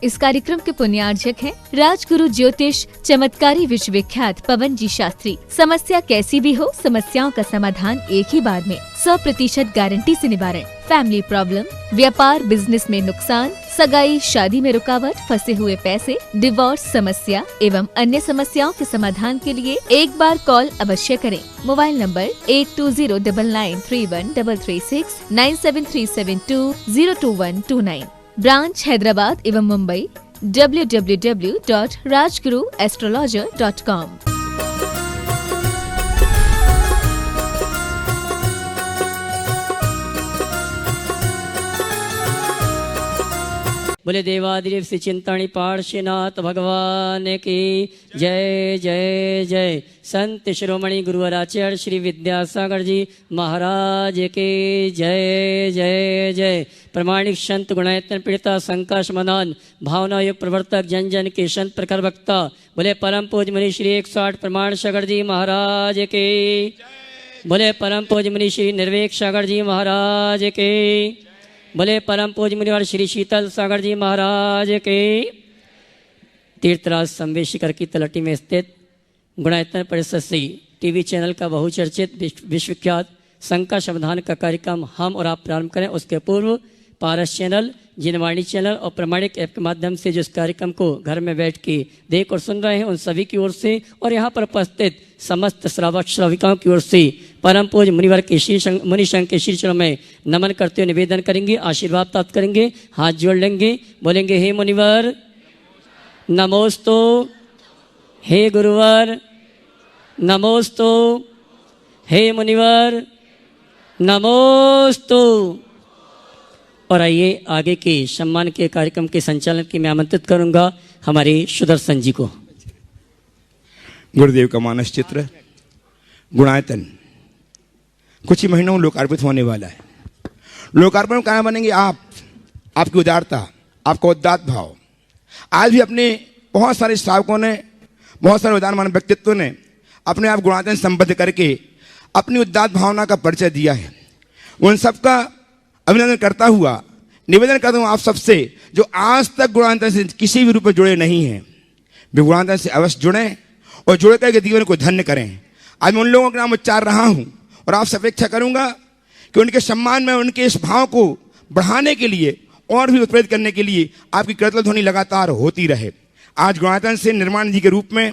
इस कार्यक्रम के पुण्यार्जक हैं राजगुरु ज्योतिष चमत्कारी विश्वविख्यात पवन जी शास्त्री। समस्या कैसी भी हो, समस्याओं का समाधान एक ही बार में, 100% गारंटी से निवारण। फैमिली प्रॉब्लम, व्यापार बिजनेस में नुकसान, सगाई शादी में रुकावट, फंसे हुए पैसे, डिवोर्स समस्या एवं अन्य समस्याओं के समाधान के लिए एक बार कॉल अवश्य करें। Mobile number 8209931336 9737202129। ब्रांच हैदराबाद एवं मुंबई www.rajguruastrologer.com। बोले देवादिदेव श्री चिंतामणि पार्श्वनाथ भगवान की जय जय जय। संत शिरोमणि गुरुवर आचार्य श्री विद्यासागर जी महाराज के जय जय जय। प्रमाणिक संत गुणायतन पीड़िता संकाश मनान भावना युग प्रवर्तक जन जन के संत प्रखर वक्ता बोले परम पूज मुनि श्री 108 प्रमाण सागर जी महाराज के। बोले परम पूज मुनि श्री निर्वेक सागर जी महाराज के। बोले परम पूज मुनिवर श्री शीतल सागर जी महाराज के। तीर्थराज संवेश शिखर की तलहटी में स्थित गुणायतन परिषद से टीवी चैनल का बहुचर्चित विश्वविख्यात संका समाधान का कार्यक्रम हम और आप प्रारंभ करें। उसके पूर्व पारस चैनल, जिनवाणी चैनल और प्रमाणिक ऐप के माध्यम से जो इस कार्यक्रम को घर में बैठ के देख और सुन रहे हैं, उन सभी की ओर से और यहाँ पर उपस्थित समस्त श्रावक श्राविकाओं की ओर से परम पूज मुनिवर के मुनि संघ के शीर्षों में नमन करते हुए निवेदन करेंगे, आशीर्वाद प्राप्त करेंगे, हाथ जोड़ लेंगे, बोलेंगे हे मुनिवर नमोस्तु, हे गुरुवर नमोस्तु, हे मुनिवर नमोस्तु। और आइए आगे के सम्मान के कार्यक्रम के संचालन की मैं आमंत्रित करूंगा हमारे सुदर्शन जी को। गुरुदेव का मानस चित्र गुणायतन कुछ ही महीनों में लोकार्पित होने वाला है। लोकार्पण कहाँ बनेंगे आप, आपकी उदारता, आपका उदात्त भाव। आज भी अपने बहुत सारे श्रावकों ने, बहुत सारे उदारमान व्यक्तित्व ने अपने आप गुणायतन संबद्ध करके अपनी उदात्त भावना का परिचय दिया है। उन सबका अभिनंदन करता हुआ निवेदन करता हूँ आप सबसे जो आज तक गुणायतन से किसी भी रूप में जुड़े नहीं हैं, वे गुणायतन से अवश्य जुड़ें और जुड़ करके जीवन को धन्य करें। आज मैं उन लोगों के नाम उच्चार रहा हूँ और आपसे अपेक्षा करूंगा कि उनके सम्मान में, उनके इस भाव को बढ़ाने के लिए और भी उत्प्रेरित करने के लिए आपकी करतल ध्वनि लगातार होती रहे। आज गुणायतन से निर्माण जी के रूप में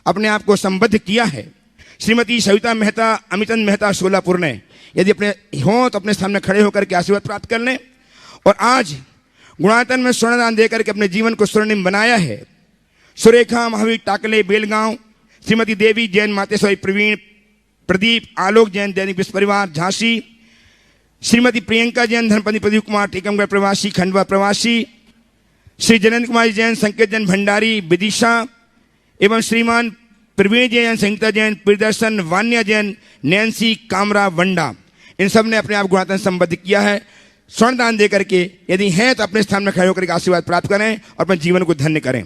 अपने आप को संबद्ध किया है श्रीमती सविता मेहता, अमितन मेहता सोलापुर ने। यदि अपने हों तो अपने सामने खड़े होकर के आशीर्वाद प्राप्त कर लें। और आज गुणायतन में स्वर्णदान देकर के अपने जीवन को स्वर्णिम बनाया है सुरेखा महावीर टाकले बेलगांव, श्रीमती देवी जैन, मातेश्वरी प्रवीण, प्रदीप आलोक जैन दैनिक विश्व परिवार झांसी, श्रीमती प्रियंका जैन, धनपति प्रदीप कुमार टीकमगढ़ प्रवासी खंडवा प्रवासी, श्री जयंत कुमार जैन, संकेत जैन भंडारी विदिशा एवं श्रीमान प्रवीण जैन, संगीता जैन, प्रियदर्शन, वान्या जैन, नैन्सी कामरा वंडा, इन सब ने अपने आप गुणायतन संबद्ध किया है स्वर्णदान दे करके। यदि हैं तो अपने स्थान में खड़े होकर आशीर्वाद प्राप्त करें और अपने जीवन को धन्य करें।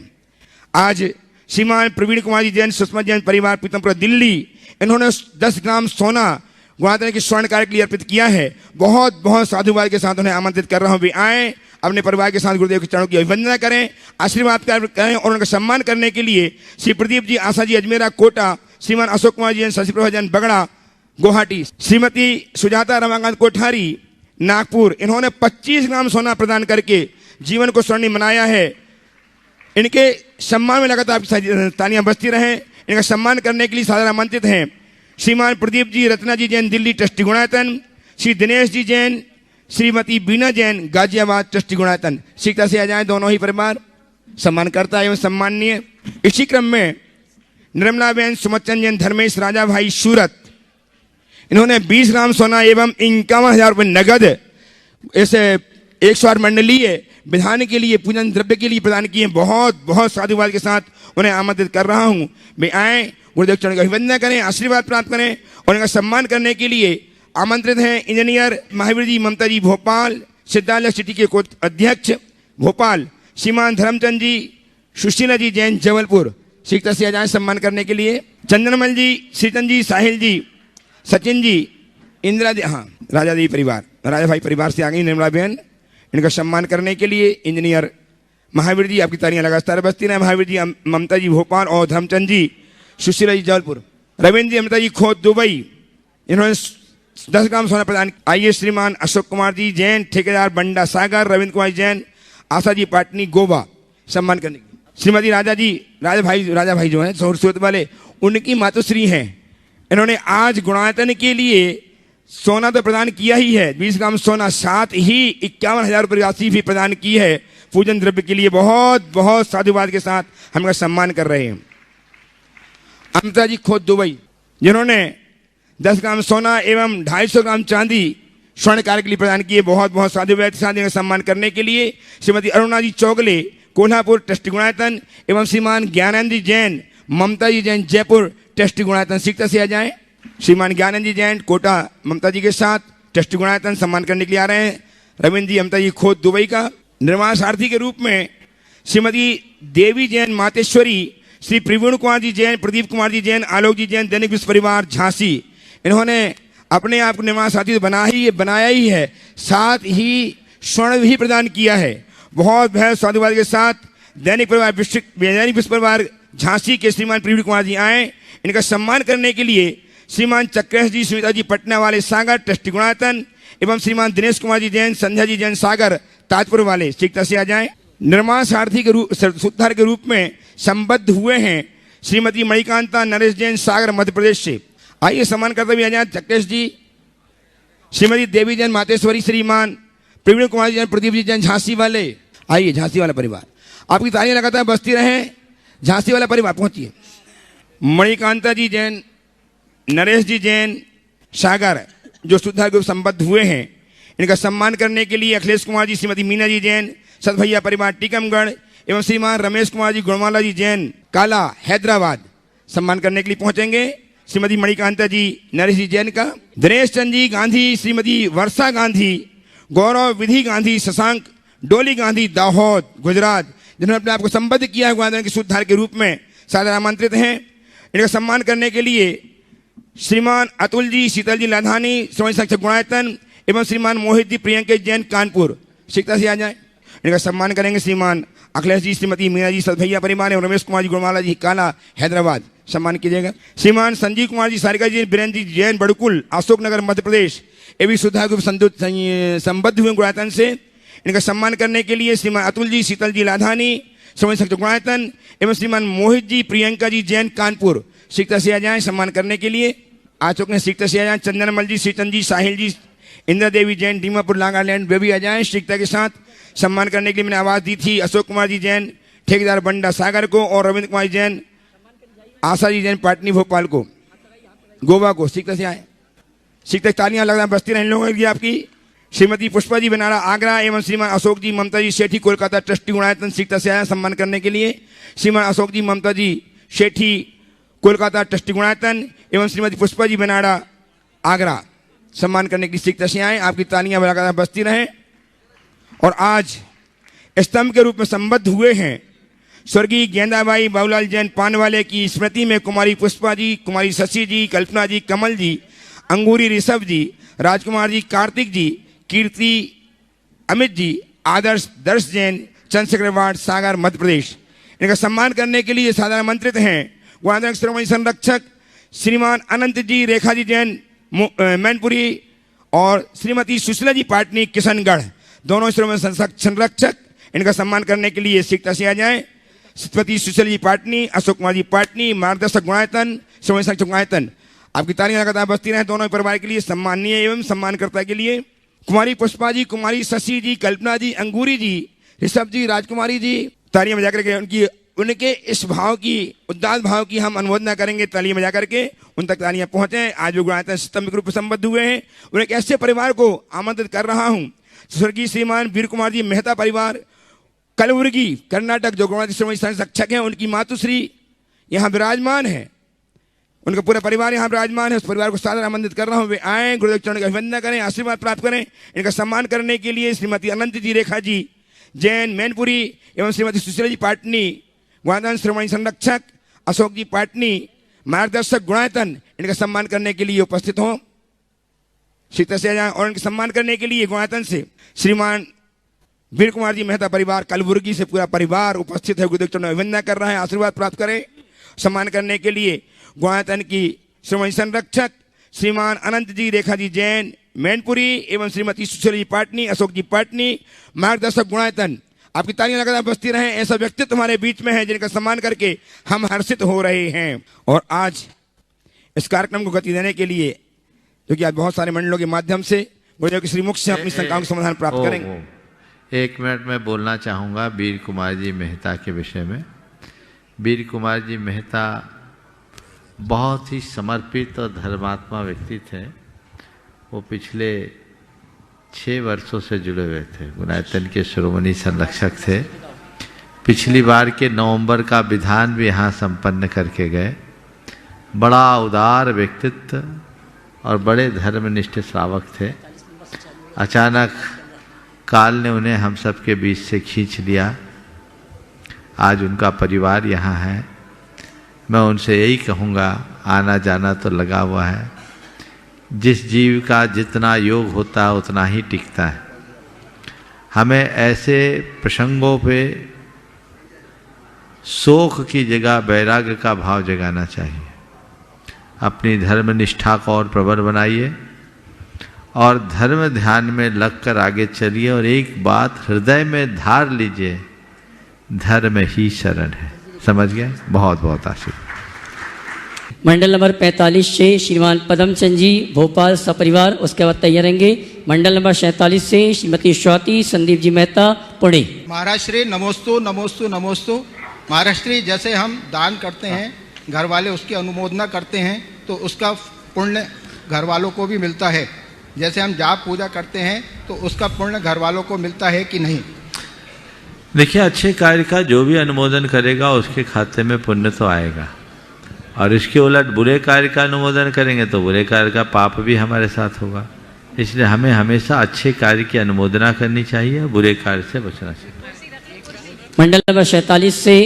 आज श्रीमान प्रवीण कुमार जी जैन, सुषमा जैन परिवार पीतमपुरा दिल्ली, इन्होंने 10 ग्राम सोना गुणायतन के स्वर्ण कार्य के लिए अर्पित किया है। बहुत बहुत साधुवाद के साथ उन्हें आमंत्रित कर रहा हूँ, वे आए अपने परिवार के साथ गुरुदेव के चरणों की अभिवंदना करें, आशीर्वाद करें और उनका सम्मान करने के लिए श्री प्रदीप जी आशा जी अजमेरा कोटा, श्रीमान अशोक कुमार जी शशि प्रभा जैन बगड़ा गुवाहाटी, श्रीमती सुजाता रमाकांत कोठारी नागपुर, इन्होंने 25 ग्राम सोना प्रदान करके जीवन को स्वर्णिम बनाया है। इनके सम्मान में लगातार आपकी तालियां बजती रहें। इनका सम्मान करने के लिए सादर आमंत्रित हैं श्रीमान प्रदीप जी रत्ना जी जैन दिल्ली ट्रस्टी गुणायतन, श्री दिनेश जी जैन, श्रीमती बीना जैन गाजियाबाद ट्रस्टी गुणायतन। शीघ्रता से आ जाए दोनों ही परिवार, सम्मान करता एवं सम्माननीय। इसी क्रम में निर्मला बहन, सुमचंद जैन, धर्मेश राजा भाई सूरत, इन्होंने 20 ग्राम सोना एवं 51,000 रुपये नगद इस 108 मंडलीय विधान के लिए, पूजन द्रव्य के लिए प्रदान किए। बहुत बहुत साधुवाद के साथ उन्हें आमंत्रित कर रहा हूँ, वे आए गुरुदेव चरण की अभिवंदना करें, आशीर्वाद प्राप्त करें और इनका सम्मान करने के लिए आमंत्रित हैं इंजीनियर महावीर जी ममता जी भोपाल, सिद्धालय सिटी के अध्यक्ष भोपाल, श्रीमान धर्मचंद जी, सुशीला जी जैन जबलपुर। शीघ्रता से आ जाए सम्मान करने के लिए। चंदनमल जी, श्रीचंद जी, साहिल जी, सचिन जी, इंदिरा जी, हाँ राजा जी परिवार, राजा भाई परिवार से आ गई निर्मला बहन, इनका सम्मान करने के लिए इंजीनियर महावीर जी आपकी तालियां लगातार बजती रहे। महावीर जी ममता जी भोपाल और धर्मचंद जी सुशीला जी जबलपुर। रविंद्र जी अमृता जी खोत दुबई, इन्होंने 10 ग्राम सोना प्रदान। आइए श्रीमान अशोक कुमार जी जैन ठेकेदार बंडा सागर, रविंद्र कुमार जैन आशा जी पाटनी गोवा सम्मान करने की। श्रीमती राजा भाई जो हैं सूरत वाले, उनकी मातुश्री हैं। इन्होंने आज गुणायतन के लिए सोना तो प्रदान किया ही है, 20 ग्राम सोना, साथ ही 51,000 रुपये राशि भी प्रदान की है पूजन द्रव्य के लिए। बहुत बहुत साधुवाद के साथ हम इनका सम्मान कर रहे हैं। अमृता जी खोत दुबई, जिन्होंने 10 ग्राम सोना एवं 250 ग्राम चांदी स्वर्ण कार्य के लिए प्रदान किए। बहुत बहुत साधुवाद के साथ इनका सम्मान करने के लिए श्रीमती अरुणा जी चौगले कोल्हापुर ट्रस्टी गुणायतन एवं श्रीमान ज्ञानंद जी जैन ममता जी जैन जयपुर ट्रस्टी गुणायतन सीखता से आ जाएं। श्रीमान ज्ञानंद जी जैन कोटा ममता जी के साथ ट्रस्टी गुणायतन सम्मान करने के लिए आ रहे हैं। रविंद्र जी ममता जी खोत दुबई का निर्माण सारथी के रूप में श्रीमती देवी जैन मातेश्वरी, श्री प्रवीण कुमार जी जैन, प्रदीप कुमार जी जैन, आलोक जी जैन, दैनिक विश्व परिवार झांसी। इन्होंने अपने आप को निर्माण साथी तो बनाया ही है, साथ ही स्वर्ण भी प्रदान किया है। बहुत बहुत साधुवाद के साथ दैनिक विश्व परिवार झांसी के श्रीमान प्रवीण कुमार जी आए। इनका सम्मान करने के लिए श्रीमान चक्रेश जी सुनीता जी पटना वाले सागर ट्रस्टी गुणायतन एवं श्रीमान दिनेश कुमार जी जैन संध्या जी जैन सागर ताजपुर वाले सीखता से आ जाएं। निर्माण सारथी के सूत्रधार के रूप में संबद्ध हुए हैं श्रीमती मणिकांता नरेश जैन सागर मध्य प्रदेश से। आइए सम्मान करते हुए आ जाए चक्रेश जी, श्रीमती देवी जैन मातेश्वरी, श्रीमान प्रवीण कुमार जी जैन, प्रदीप जी जैन झांसी वाले। आइए झांसी वाला परिवार, आपकी तालियां लगातार बजती रहे। झांसी वाला परिवार पहुंचिए। मणिकांता जी जैन, नरेश जी जैन सागर जो सूत्रधार ग्रुप संबद्ध हुए हैं, इनका सम्मान करने के लिए अखिलेश कुमार जी, श्रीमती मीना जी जैन सतभैया परिवार टीकमगढ़ एवं श्रीमान रमेश कुमार जी गुणमाला जी जैन काला हैदराबाद सम्मान करने के लिए पहुंचेंगे। श्रीमती मणिकांता जी नरेश जी जैन का, दिनेश चंद जी गांधी, श्रीमती वर्षा गांधी, गौरव विधि गांधी, शशांक डोली गांधी दाहोद गुजरात, जिन्होंने अपने आप को संबद्ध किया है गुणायतन के सूत्रधार के रूप में, सादर आमंत्रित हैं। इनका सम्मान करने के लिए श्रीमान अतुल जी, शीतल जी लाधानी श्रवण शिक्षक गुणायतन एवं श्रीमान मोहित जी प्रियंका जैन कानपुर शिक्षा से आ जाए। इनका सम्मान करेंगे श्रीमान अखिलेश जी, श्रीमती मीना जी सतभैया परिवार एवं रमेश कुमार जी गुणमाला जी काला हैदराबाद सम्मान कीजिएगा। श्रीमान संजीव कुमार जी सारिका जी बीरेन्द्र जी जैन बड़कुल अशोकनगर मध्य प्रदेश, ये भी सुधा ग्रुप संबद्ध हुए गुणायतन से। इनका सम्मान करने के लिए श्रीमान अतुल जी, शीतल जी लाधानी श्रवण शिक्षक गुणायतन एवं श्रीमान मोहित जी प्रियंका जी जैन कानपुर शिक्षा से आ जाए सम्मान करने के लिए। आ चुके हैं शिक्षा से आ जाए। चंदनमल जी, श्रीचंद जी, साहिल जी, इंदिरा देवी जैन दीमापुर नागालैंड, वे भी आ जाएं शिक्षा के साथ सम्मान करने के लिए। मैंने आवाज़ दी थी अशोक कुमार जी जैन ठेकेदार बंडा सागर को और रविंद्र कुमार जैन आशा जी जैन पाटनी भोपाल को, गोवा को शिक्षा से आए। शिक्षा तालियां लगना बजती रहें लोगों के लिए आपकी। श्रीमती पुष्पा जी बनारा आगरा एवं श्रीमान अशोक जी ममता जी सेठी कोलकाता ट्रस्टी गुणायतन शिक्षा से आया सम्मान करने के लिए। श्रीमान अशोक जी ममता जी सेठी कोलकाता ट्रस्टी गुणायतन एवं श्रीमती पुष्पा जी बनारा आगरा सम्मान करने के लिए शिक्षा से आए। आपकी तालियां लगातार बजती रहें। और आज स्तंभ के रूप में संबद्ध हुए हैं स्वर्गीय गेंदाबाई बाबूलाल जैन पानवाले की स्मृति में कुमारी पुष्पा जी, कुमारी शशि जी, कल्पना जी, कमल जी, अंगूरी ऋषभ जी, राजकुमार जी, कार्तिक जी, कीर्ति अमित जी, आदर्श दर्श जैन चंद्रशेखर वार्ड सागर मध्य प्रदेश। इनका सम्मान करने के लिए साधारण आमंत्रित हैं गुणायतन श्रोमणी संरक्षक श्रीमान अनंत जी, रेखा जी जैन मैनपुरी और श्रीमती सुशीला जी पाटनी किशनगढ़, दोनों श्रोमणी संरक्षक। इनका सम्मान करने के लिए शिक्षा से आ जाए। श्रीमती सुशीला जी पाटनी, अशोक कुमार जी पाटनी, मार्गदर्शक गुणायतन श्रोमणी संरक्षक गुणायतन। आपकी तालियां लगातार बजती रहे दोनों परिवार के लिए। सम्माननीय एवं सम्मानकर्ता के लिए कुमारी पुष्पा जी, कुमारी शशि जी, कल्पना जी, अंगूरी जी, ऋषभ जी, राजकुमारी जी, तालियां बजा करके उनके इस भाव की, उदात्त भाव की हम अनुमोदना करेंगे। तालियां बजा करके उन तक तालियां पहुंचे। आज वो गुणायतन स्तंभ के रूप में संबद्ध हुए हैं। उन्हें एक ऐसे परिवार को आमंत्रित कर रहा हूं, स्वर्गीय श्रीमान वीर कुमार जी मेहता परिवार कलबुर्गी कर्नाटक, जो गुणायतन श्रोमणी संरक्षक हैं, उनकी मातुश्री यहाँ विराजमान है, उनका पूरा परिवार यहाँ विराजमान है। उस परिवार को सादर आमंत्रित कर रहा हूँ, वे आएँ, गुरुदेव चरण का अभिवंदन करें, आशीर्वाद प्राप्त करें। इनका सम्मान करने के लिए श्रीमती अनंत जी, रेखा जी जैन मैनपुरी एवं श्रीमती सुशीला जी पाटनी गुणायतन श्रोमणी संरक्षक, अशोक जी पाटनी मार्गदर्शक गुणायतन, इनका सम्मान करने के लिए उपस्थित हों शिक्षा से आ जाए। और इनका सम्मान करने के लिए गुणायतन से श्रीमान वीर कुमार जी मेहता परिवार कलबुर्गी से पूरा परिवार उपस्थित है। गुरुदेव चरणों में वंदना कर रहे हैं, आशीर्वाद प्राप्त करें। सम्मान करने के लिए गुणायतन की श्रीमती संरक्षक श्रीमान अनंत जी, रेखा जी जैन मैनपुरी एवं श्रीमती सुशील जी पाटनी, अशोक जी पाटनी, मार्गदर्शक गुणायतन, आपकी तालियां लगातार बजती रहें। ऐसा व्यक्तित्व हमारे बीच में है जिनका सम्मान करके हम हर्षित हो रहे हैं। और आज इस कार्यक्रम को गति देने के लिए, क्योंकि आज बहुत सारे मंडलों के माध्यम से गुरुदेव के श्रीमुख से अपनी शंकाओं का समाधान प्राप्त करेंगे। 1 मिनट में बोलना चाहूँगा वीर कुमार जी मेहता के विषय में। वीर कुमार जी मेहता बहुत ही समर्पित और धर्मात्मा व्यक्ति थे। वो पिछले 6 वर्षों से जुड़े हुए थे, गुणायतन के शिरोमणि संरक्षक थे। पिछली बार के नवंबर का विधान भी यहाँ संपन्न करके गए। बड़ा उदार व्यक्तित्व और बड़े धर्मनिष्ठ श्रावक थे। अचानक काल ने उन्हें हम सब के बीच से खींच लिया। आज उनका परिवार यहाँ है। मैं उनसे यही कहूँगा, आना जाना तो लगा हुआ है। जिस जीव का जितना योग होता है उतना ही टिकता है। हमें ऐसे प्रसंगों पे शोक की जगह वैराग्य का भाव जगाना चाहिए। अपनी धर्म निष्ठा को और प्रबल बनाइए और धर्म ध्यान में लगकर आगे चलिए। और एक बात हृदय में धार लीजिए, धर्म ही शरण है। समझ गए? बहुत बहुत आशीर्वाद। मंडल नंबर 45 से श्रीमान पदमचंद जी भोपाल सपरिवार, उसके बाद तैयार रहेंगे। मंडल नंबर 47 से श्रीमती स्वाति संदीप जी मेहता पुणे। महाराज श्री नमोस्तु नमोस्तु नमोस्तु। महाराज श्री, जैसे हम दान करते हैं, घर वाले उसकी अनुमोदना करते हैं तो उसका पुण्य घर वालों को भी मिलता है। जैसे हम जाप पूजा करते हैं तो उसका पुण्य घर वालों को मिलता है कि नहीं? देखिए, अच्छे कार्य का जो भी अनुमोदन करेगा उसके खाते में पुण्य तो आएगा, और इसके उलट बुरे कार्य का अनुमोदन करेंगे तो बुरे कार्य का पाप भी हमारे साथ होगा। इसलिए हमें हमेशा अच्छे कार्य की अनुमोदना करनी चाहिए, बुरे कार्य से बचना चाहिए। मंडल नंबर 47 से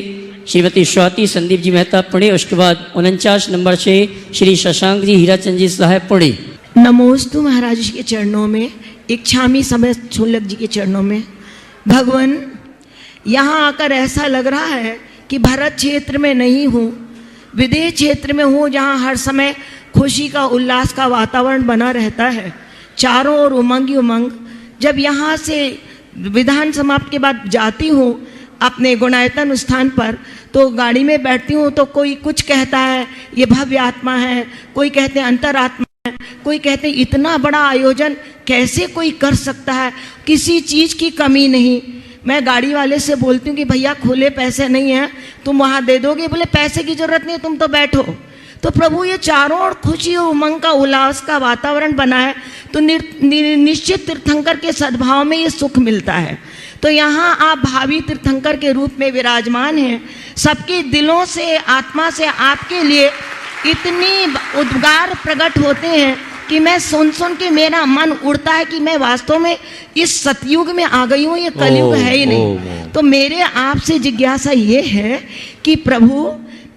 श्रीमती स्वाति संदीप जी मेहता पुणे, उसके बाद 49 नंबर से श्री शशांक जी हीराचंद जी साहब पुणे। नमोस्तु महाराज जी के चरणों में, इच्छामी समेत छुल्लक जी के चरणों में। भगवान, यहाँ आकर ऐसा लग रहा है कि भारत क्षेत्र में नहीं हूँ, विदेश क्षेत्र में हूँ, जहाँ हर समय खुशी का उल्लास का वातावरण बना रहता है, चारों ओर उमंग ही उमंग। जब यहाँ से विधान समाप्त के बाद जाती हूँ अपने गुणायतन स्थान पर, तो गाड़ी में बैठती हूँ तो कोई कुछ कहता है ये भव्य आत्मा है, कोई कहते हैं अंतरात्मा है, कोई कहते हैं इतना बड़ा आयोजन कैसे कोई कर सकता है, किसी चीज़ की कमी नहीं। मैं गाड़ी वाले से बोलती हूँ कि भैया खुले पैसे नहीं हैं, तुम वहाँ दे दोगे? बोले पैसे की जरूरत नहीं, तुम तो बैठो। तो प्रभु ये चारों ओर खुशी और उमंग का उल्लास का वातावरण बना है, तो निश्चित तीर्थंकर के सद्भाव में ये सुख मिलता है। तो यहाँ आप भावी तीर्थंकर के रूप में विराजमान हैं। सबके दिलों से, आत्मा से आपके लिए इतनी उद्गार प्रकट होते हैं कि मैं सुन सुन के मेरा मन उड़ता है कि मैं वास्तव में इस सतयुग में आ गई हूँ, ये कलयुग है ही नहीं। तो मेरे आपसे जिज्ञासा ये है कि प्रभु,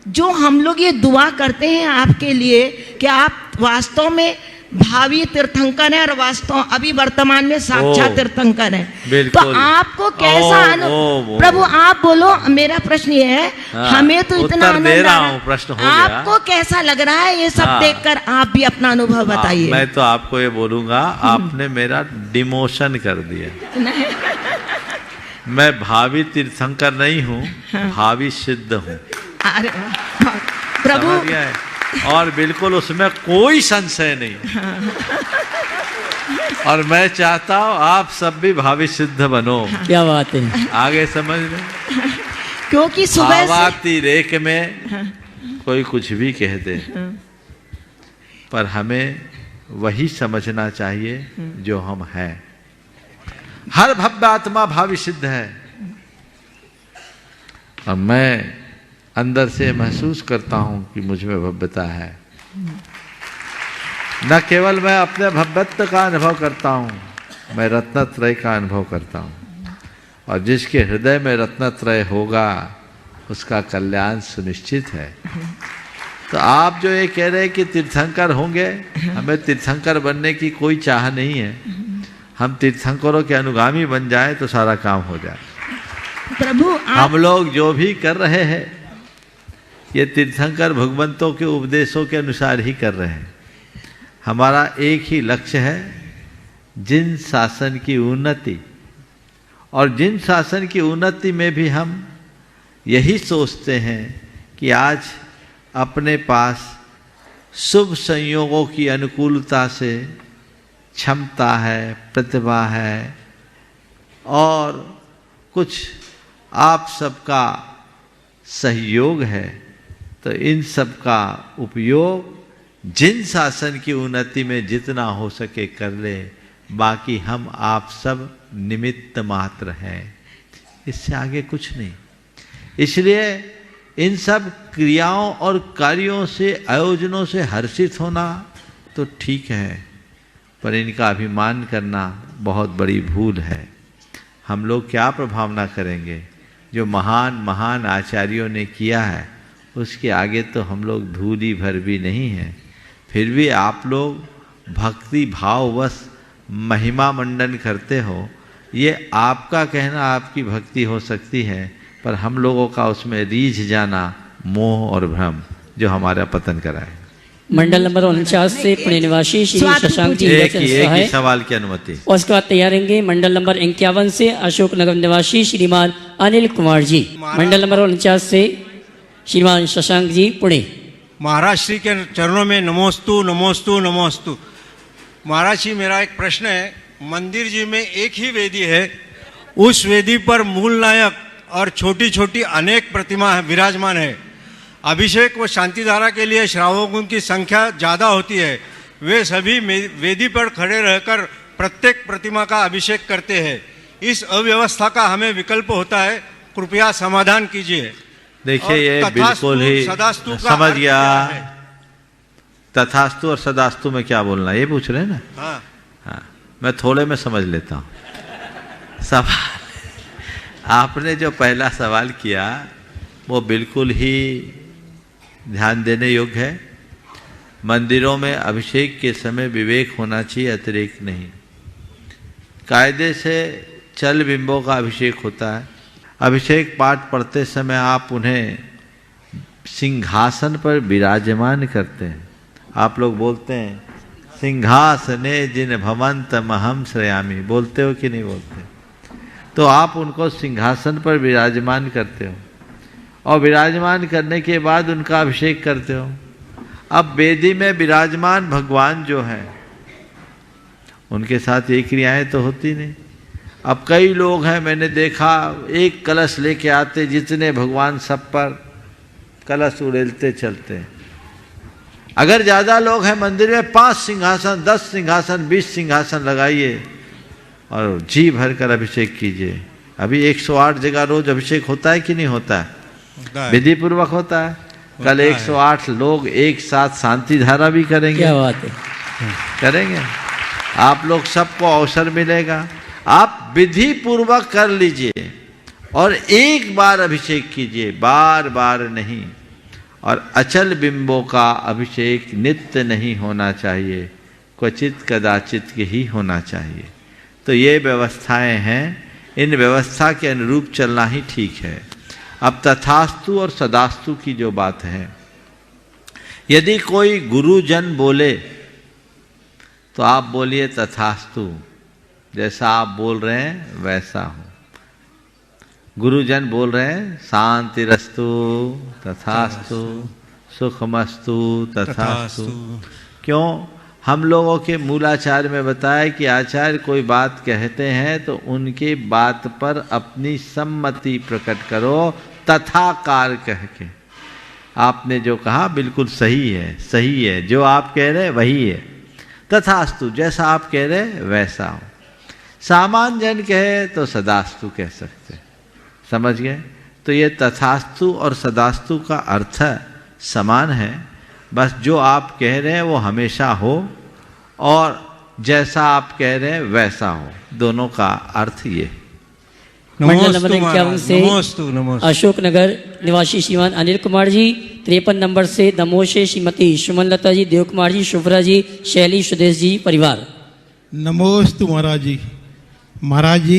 जो हम लोग ये दुआ करते हैं आपके लिए कि आप वास्तव में भावी तीर्थंकर है और वास्तव अभी वर्तमान में साक्षात तीर्थंकर है, तो आपको कैसा प्रभु आप बोलो। मेरा प्रश्न ये है, हमें तो इतना आनंद आ रहा है, प्रश्न हो गया। आपको कैसा लग रहा है ये सब देखकर? आप भी अपना अनुभव बताइए। मैं तो आपको ये बोलूंगा, आपने मेरा डिमोशन कर दिया। मैं भावी तीर्थंकर नहीं हूँ, भावी सिद्ध हूँ। अरे प्रभु, और बिल्कुल उसमें कोई संशय नहीं। और मैं चाहता हूँ आप सब भी भावी सिद्ध बनो। क्या बात है, आगे समझ में। क्योंकि सुबह भावाती रेख में कोई कुछ भी कह दे, पर हमें वही समझना चाहिए जो हम हैं। हर भव्य आत्मा भावी सिद्ध है, और मैं अंदर से महसूस करता हूं कि मुझ में भव्यता है। न केवल मैं अपने भव्यत्व का अनुभव करता हूं, मैं रत्नत्रय का अनुभव करता हूं। और जिसके हृदय में रत्नत्रय होगा उसका कल्याण सुनिश्चित है। तो आप जो ये कह रहे हैं कि तीर्थंकर होंगे, हमें तीर्थंकर बनने की कोई चाह नहीं है। हम तीर्थंकरों के अनुगामी बन जाएं तो सारा काम हो जाए। प्रभु हम लोग जो भी कर रहे हैं ये तीर्थंकर भगवंतों के उपदेशों के अनुसार ही कर रहे हैं। हमारा एक ही लक्ष्य है, जिन शासन की उन्नति, और जिन शासन की उन्नति में भी हम यही सोचते हैं कि आज अपने पास शुभ संयोगों की अनुकूलता से क्षमता है, प्रतिभा है, और कुछ आप सबका सहयोग है, तो इन सब का उपयोग जिन शासन की उन्नति में जितना हो सके कर ले। बाकी हम आप सब निमित्त मात्र हैं, इससे आगे कुछ नहीं। इसलिए इन सब क्रियाओं और कार्यों से, आयोजनों से हर्षित होना तो ठीक है, पर इनका अभिमान करना बहुत बड़ी भूल है। हम लोग क्या प्रभावना करेंगे? जो महान महान आचार्यों ने किया है उसके आगे तो हम लोग धूली भर भी नहीं हैं। फिर भी आप लोग भक्ति भाववश महिमा मंडन करते हो, ये आपका कहना आपकी भक्ति हो सकती है, पर हम लोगों का उसमें रीझ जाना मोह और भ्रम जो हमारा पतन कराए। मंडल नंबर 49 से पुणे निवासी श्री शशांक जी एक ही सवाल की अनुमति। और उसके बाद तैयार रहेंगे मंडल नंबर 51 से अशोक नगर निवासी श्रीमान अनिल कुमार जी। मंडल नंबर 49 से श्रीमान शशांक जी पुणे। महाराज श्री के चरणों में नमोस्तु नमोस्तु नमोस्तु। महाराज जी, मेरा एक प्रश्न है। मंदिर जी में एक ही वेदी है, उस वेदी पर मूल नायक और छोटी छोटी अनेक प्रतिमा विराजमान है। अभिषेक व शांति धारा के लिए श्रावकों की संख्या ज़्यादा होती है। वे सभी वेदी पर खड़े रहकर प्रत्येक प्रतिमा का अभिषेक करते हैं। इस अव्यवस्था का हमें विकल्प होता है, कृपया समाधान कीजिए। देखिए, ये बिल्कुल ही समझ गया। तथास्तु और सदास्तु में क्या बोलना, ये पूछ रहे हैं ना? हाँ, मैं थोड़े में समझ लेता हूँ। सवाल आपने जो पहला सवाल किया वो बिल्कुल ही ध्यान देने योग्य है। मंदिरों में अभिषेक के समय विवेक होना चाहिए, अतिरेक नहीं। कायदे से चल बिंबों का अभिषेक होता है। अभिषेक पाठ पढ़ते समय आप उन्हें सिंहासन पर विराजमान करते हैं। आप लोग बोलते हैं सिंहासने जिन भवंत महम श्रयामी, बोलते हो कि नहीं बोलते? तो आप उनको सिंहासन पर विराजमान करते हो और विराजमान करने के बाद उनका अभिषेक करते हो। अब वेदी में विराजमान भगवान जो है उनके साथ ये क्रियाएं तो होती नहीं। अब कई लोग हैं, मैंने देखा, एक कलश लेके आते, जितने भगवान सब पर कलश उड़ेलते चलते हैं। अगर ज़्यादा लोग हैं मंदिर में, 5 सिंहासन, 10 सिंहासन, 20 सिंहासन लगाइए और जी भर कर अभिषेक कीजिए। अभी 108 जगह रोज अभिषेक होता है कि नहीं होता है? विधि पूर्वक होता है। कल 108 लोग एक साथ शांति धारा भी करेंगे। क्या बात है, करेंगे। आप लोग सबको अवसर मिलेगा, आप विधि पूर्वक कर लीजिए और एक बार अभिषेक कीजिए, बार बार नहीं। और अचल बिंबों का अभिषेक नित्य नहीं होना चाहिए, क्वचित कदाचित ही होना चाहिए। तो ये व्यवस्थाएं हैं, इन व्यवस्था के अनुरूप चलना ही ठीक है। अब तथास्तु और सदास्तु की जो बात है, यदि कोई गुरुजन बोले तो आप बोलिए तथास्तु, जैसा आप बोल रहे हैं वैसा हो। गुरुजन बोल रहे हैं शांतिरस्तु तथास्तु, सुखमस्तु तथास्तु। क्यों? हम लोगों के मूलाचार्य में बताया कि आचार्य कोई बात कहते हैं तो उनके बात पर अपनी सम्मति प्रकट करो, तथाकार कह के। आपने जो कहा बिल्कुल सही है, सही है, जो आप कह रहे वही है। तथास्तु, जैसा आप कह रहे वैसा हो। सामान्य जन कहे तो सदास्तु कह सकते, समझ गए? तो ये तथास्तु और सदास्तु का अर्थ समान है, बस जो आप कह रहे हैं वो हमेशा हो और जैसा आप कह रहे हैं वैसा हो, दोनों का अर्थ ये। मंडल नंबर 51 से अशोक नगर निवासी श्रीमान अनिल कुमार जी। 53 नंबर से दमोह से श्रीमती सुमन लता जी, देव कुमार जी, शुभ्रा जी, शैली, सुदेश जी परिवार। नमोस्तु महाराज जी। महाराज जी,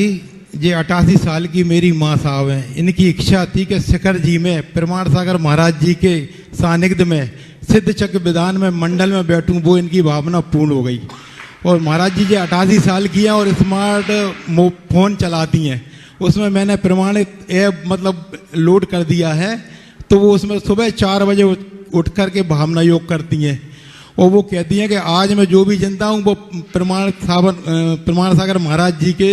ये 88 साल की मेरी माँ साहब हैं। इनकी इच्छा थी कि शिखर जी में प्रमाण सागर महाराज जी के सानिध्य में सिद्ध चक्र विधान में मंडल में बैठूं, वो इनकी भावना पूर्ण हो गई। और महाराज जी ये 88 साल की हैं और स्मार्ट फोन चलाती हैं। उसमें मैंने प्रमाणित ऐप मतलब लोड कर दिया है, तो वो उसमें सुबह 4 बजे उठ कर के भावना योग करती हैं। और वो कहती हैं कि आज मैं जो भी जनता हूँ वो प्रमाण सागर महाराज जी के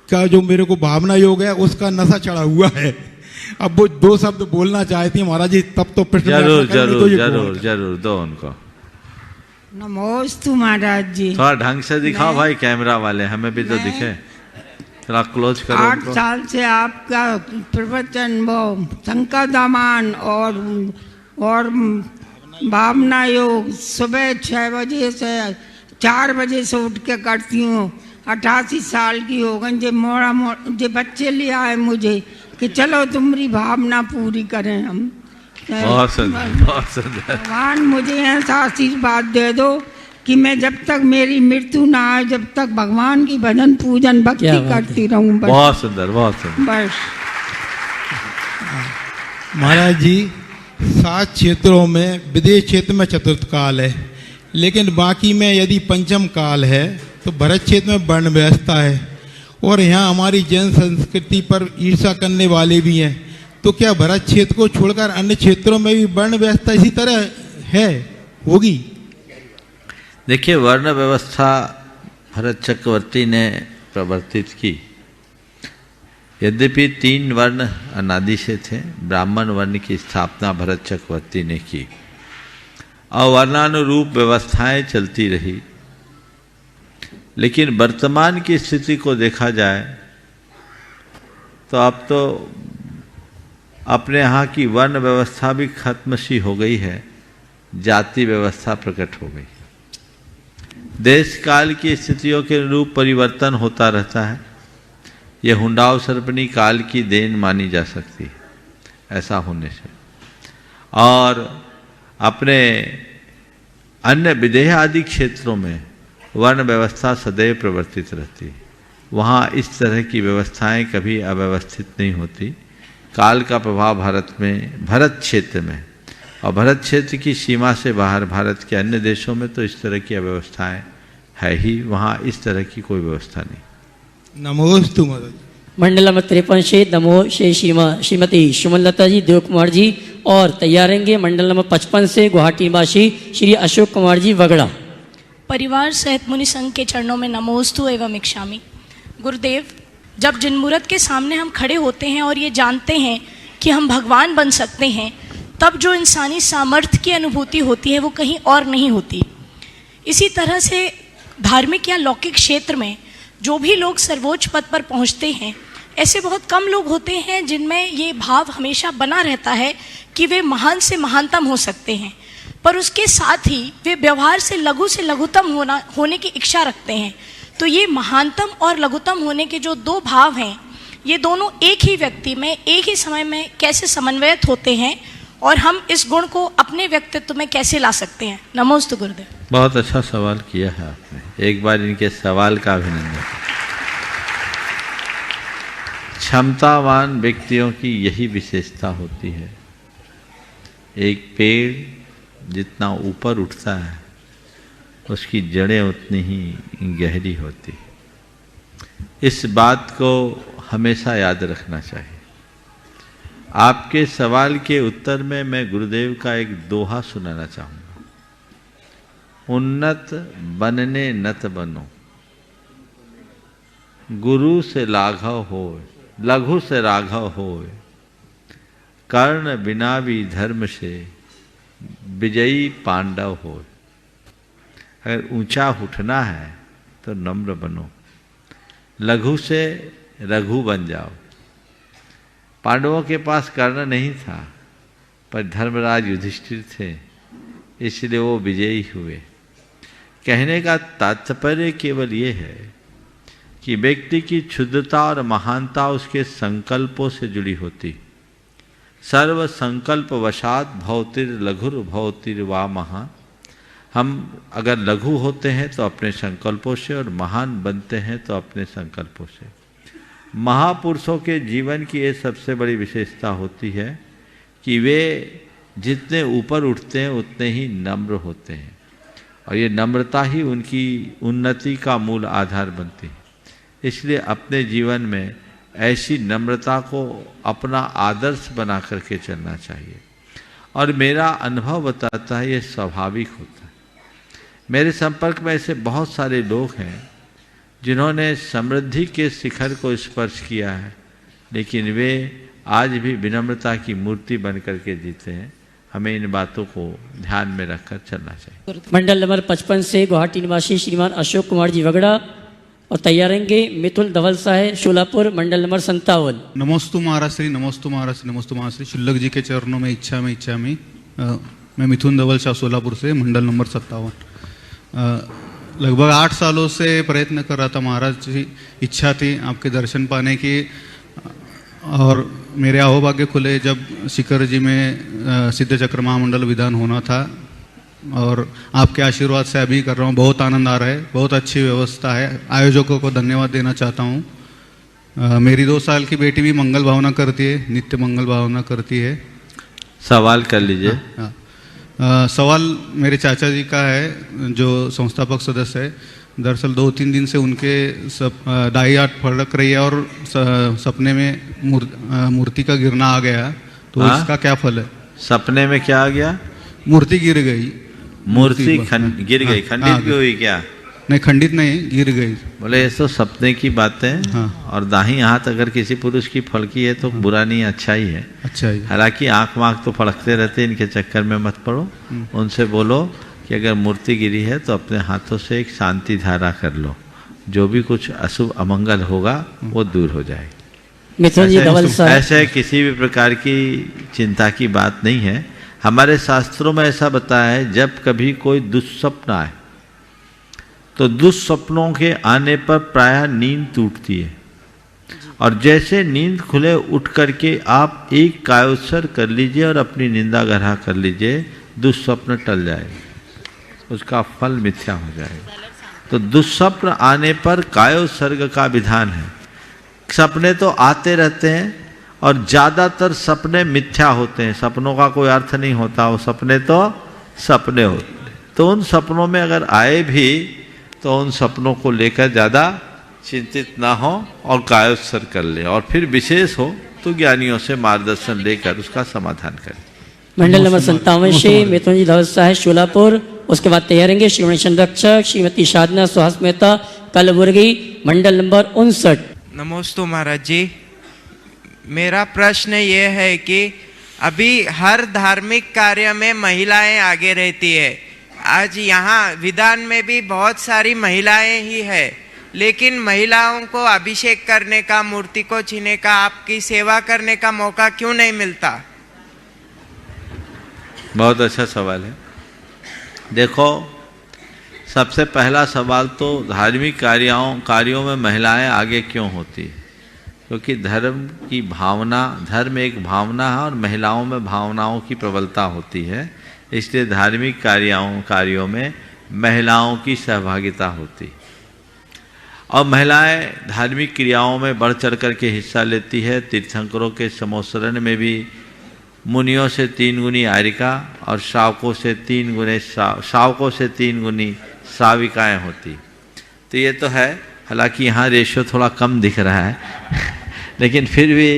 का जो मेरे को भावना योग है उसका नशा चढ़ा हुआ है। अब वो 2 शब्द बोलना चाहती हैं महाराज जी, तब तो प्रश्न जरूर दो उनको। नमोस्तु महाराज जी। थोड़ा ढंग से दिखाओ भाई, कैमरा वाले हमें भी तो दिखे, थोड़ा क्लोज करो। 8 साल से आपका प्रवचन वो शंकर दामान और भावना योग सुबह 6 बजे से 4 बजे से उठ के करती हूँ। 88 साल की हो गई। जे बच्चे ले आए मुझे कि चलो तुम्हारी भावना पूरी करें हम। बहुत सुंदर, बहुत सुंदर। भगवान मुझे ऐसा आशीर्वाद दे दो कि मैं जब तक मेरी मृत्यु ना आए, जब तक भगवान की भजन पूजन भक्ति करती रहूं। बहुत सुंदर, बहुत सुंदर। बस महाराज जी, 7 क्षेत्रों में विदेश क्षेत्र में चतुर्थ काल है, लेकिन बाकी में यदि पंचम काल है तो भरत क्षेत्र में वर्ण व्यवस्था है। और यहाँ हमारी जैन संस्कृति पर ईर्षा करने वाले भी हैं, तो क्या भरत क्षेत्र को छोड़कर अन्य क्षेत्रों में भी वर्ण व्यवस्था इसी तरह है, होगी? देखिए, वर्ण व्यवस्था भरत चक्रवर्ती ने प्रवर्तित की। यद्यपि 3 वर्ण अनादि से थे, ब्राह्मण वर्ण की स्थापना भरत चक्रवर्ती ने की और वर्णानुरूप व्यवस्थाएं चलती रही। लेकिन वर्तमान की स्थिति को देखा जाए तो अब तो अपने यहाँ की वर्ण व्यवस्था भी खत्म सी हो गई है, जाति व्यवस्था प्रकट हो गई। देश काल की स्थितियों के अनुरूप परिवर्तन होता रहता है। ये हुंडाव सर्पणी काल की देन मानी जा सकती है ऐसा होने से। और अपने अन्य विदेह आदि क्षेत्रों में वर्ण व्यवस्था सदैव प्रवर्तित रहती है। वहाँ इस तरह की व्यवस्थाएं कभी अव्यवस्थित नहीं होती। काल का प्रभाव भारत में, भरत क्षेत्र में और भरत क्षेत्र की सीमा से बाहर भारत के अन्य देशों में तो इस तरह की अव्यवस्थाएं है ही, वहाँ इस तरह की कोई व्यवस्था नहीं। नमोस्तु महाराज। मंडल नंबर 53 से नमो से श्रीमती सुमनलता जी, देव कुमार जी और तैयार रहेंगे। मंडल नंबर 55 से गुवाहाटी निवासी श्री अशोक कुमार जी वगड़ा। परिवार सहित मुनि संघ के चरणों में नमोस्तु एवं इक्षामि। गुरुदेव, जब जिन मूर्त के सामने हम खड़े होते हैं और ये जानते हैं कि हम भगवान बन सकते हैं, तब जो इंसानी सामर्थ्य की अनुभूति होती है वो कहीं और नहीं होती। इसी तरह से धार्मिक या लौकिक क्षेत्र में जो भी लोग सर्वोच्च पद पर पहुंचते हैं, ऐसे बहुत कम लोग होते हैं जिनमें ये भाव हमेशा बना रहता है कि वे महान से महानतम हो सकते हैं, पर उसके साथ ही वे व्यवहार से लघुतम होने की इच्छा रखते हैं। तो ये महानतम और लघुतम होने के जो 2 भाव हैं, ये दोनों एक ही व्यक्ति में एक ही समय में कैसे समन्वयित होते हैं और हम इस गुण को अपने व्यक्तित्व में कैसे ला सकते हैं? नमोस्तु गुरुदेव। बहुत अच्छा सवाल किया है आपने, एक बार इनके सवाल का अभिनंदन। क्षमतावान व्यक्तियों की यही विशेषता होती है। एक पेड़ जितना ऊपर उठता है उसकी जड़ें उतनी ही गहरी होती है। इस बात को हमेशा याद रखना चाहिए। आपके सवाल के उत्तर में मैं गुरुदेव का एक दोहा सुनाना चाहूँगा। उन्नत बनने नत बनो, गुरु से लाघव होय, लघु से राघव होय, कर्ण बिना भी धर्म से विजयी पांडव होय। अगर ऊंचा उठना है तो नम्र बनो, लघु से रघु बन जाओ। पांडवों के पास कर्ण नहीं था, पर धर्मराज युधिष्ठिर थे, इसलिए वो विजयी हुए। कहने का तात्पर्य केवल ये है कि व्यक्ति की क्षुद्रता और महानता उसके संकल्पों से जुड़ी होती। सर्व संकल्प वशात भवतिर लघुर भवतिर वा महा। हम अगर लघु होते हैं तो अपने संकल्पों से और महान बनते हैं तो अपने संकल्पों से। महापुरुषों के जीवन की ये सबसे बड़ी विशेषता होती है कि वे जितने ऊपर उठते हैं उतने ही नम्र होते हैं और ये नम्रता ही उनकी उन्नति का मूल आधार बनती है। इसलिए अपने जीवन में ऐसी नम्रता को अपना आदर्श बना करके चलना चाहिए और मेरा अनुभव बताता है ये स्वाभाविक होता है। मेरे संपर्क में ऐसे बहुत सारे लोग हैं जिन्होंने समृद्धि के शिखर को स्पर्श किया है, लेकिन वे आज भी विनम्रता की मूर्ति बन करके जीते हैं। हमें इन बातों को ध्यान में रखकर चलना चाहिए। मंडल नंबर 55 से गुवाहाटी निवासी श्रीमान अशोक कुमार जी वगड़ा और तैयार रहेंगे मिथुन धवल साहेब शोलापुर मंडल नंबर 57। नमोस्तु महाराष्ट्री, नमोस्तु महाराष्ट्री, नमोस्तु महाराष्ट्री। शुल्लक जी के चरणों में इच्छा में मैं मिथुन धवल शाह सोलापुर से मंडल नंबर 57। लगभग 8 सालों से प्रयत्न कर रहा था महाराज जी, इच्छा थी आपके दर्शन पाने की और मेरे अहोभाग्य खुले जब शिखर जी में सिद्ध चक्र महामंडल विधान होना था और आपके आशीर्वाद से अभी कर रहा हूँ। बहुत आनंद आ रहा है, बहुत अच्छी व्यवस्था है। आयोजकों को धन्यवाद देना चाहता हूँ। मेरी 2 साल की बेटी भी मंगल भावना करती है, नित्य मंगल भावना करती है। सवाल कर लीजिए। सवाल मेरे चाचा जी का है जो संस्थापक सदस्य है। दरअसल 2-3 दिन से उनके दाई हाथ फड़क रही है और सपने में मूर्ति का गिरना आ गया, तो इसका क्या फल है? सपने में क्या आ गया? मूर्ति गिर गई। मूर्ति गिर गई, खंडित भी हुई क्या? नहीं, खंडित नहीं, गिर गई। बोले ये तो सपने की बातें। और दाहिनी हाथ अगर किसी पुरुष की फड़की है तो बुरा नहीं, अच्छा ही है। अच्छा ही। हालांकि आंख वाँख तो फड़कते रहते, इनके चक्कर में मत पड़ो। उनसे बोलो कि अगर मूर्ति गिरी है तो अपने हाथों से एक शांति धारा कर लो, जो भी कुछ अशुभ अमंगल होगा वो दूर हो जाएगी। मिथुन जी धवल साहब, ऐसे किसी भी प्रकार की चिंता की बात नहीं है। हमारे शास्त्रों में ऐसा बताया है जब कभी कोई दुस्वप्न आए तो दुस्वप्नों के आने पर प्रायः नींद टूटती है और जैसे नींद खुले उठ करके आप एक कायोत्सर्ग कर लीजिए और अपनी निंदा गढ़ा कर लीजिए, दुस्वप्न टल जाएगा, उसका फल मिथ्या हो जाएगा। तो दुस्वप्न आने पर कायोत्सर्ग का विधान है। सपने तो आते रहते हैं और ज़्यादातर सपने मिथ्या होते हैं, सपनों का कोई अर्थ नहीं होता, वो सपने तो सपने होते हैं। तो उन सपनों में अगर आए भी तो उन सपनों को लेकर ज़्यादा चिंतित ना हो और कायोत्सर्ग कर ले, और फिर विशेष हो तो ज्ञानियों से मार्गदर्शन लेकर उसका समाधान करें। मंडल नंबर 57 से मिथुन जी धवल साहेब शोलापुर। उसके बाद तैयार रहेंगे श्रीमती संरक्षक श्रीमती साधना सुहास मेहता कलबुर्गी मंडल नंबर 59। नमोस्तु महाराज जी, मेरा प्रश्न ये है कि अभी हर धार्मिक कार्य में महिलाएं आगे रहती है। आज यहाँ विधान में भी बहुत सारी महिलाएं ही है, लेकिन महिलाओं को अभिषेक करने का, मूर्ति को छूने का, आपकी सेवा करने का मौका क्यों नहीं मिलता? बहुत अच्छा सवाल है। देखो, सबसे पहला सवाल तो धार्मिक कार्यों में महिलाएं आगे क्यों होती है? क्योंकि धर्म की भावना, धर्म एक भावना है और महिलाओं में भावनाओं की प्रबलता होती है, इसलिए धार्मिक कार्यों में महिलाओं की सहभागिता होती है और महिलाएं धार्मिक क्रियाओं में बढ़ चढ़ कर के हिस्सा लेती है। तीर्थंकरों के समोसरण में भी मुनियों से 3 गुनी आरिका और शावकों से 3 गुनी श्राविकाएँ होती। तो ये तो है, हालांकि यहाँ रेशो थोड़ा कम दिख रहा है लेकिन फिर भी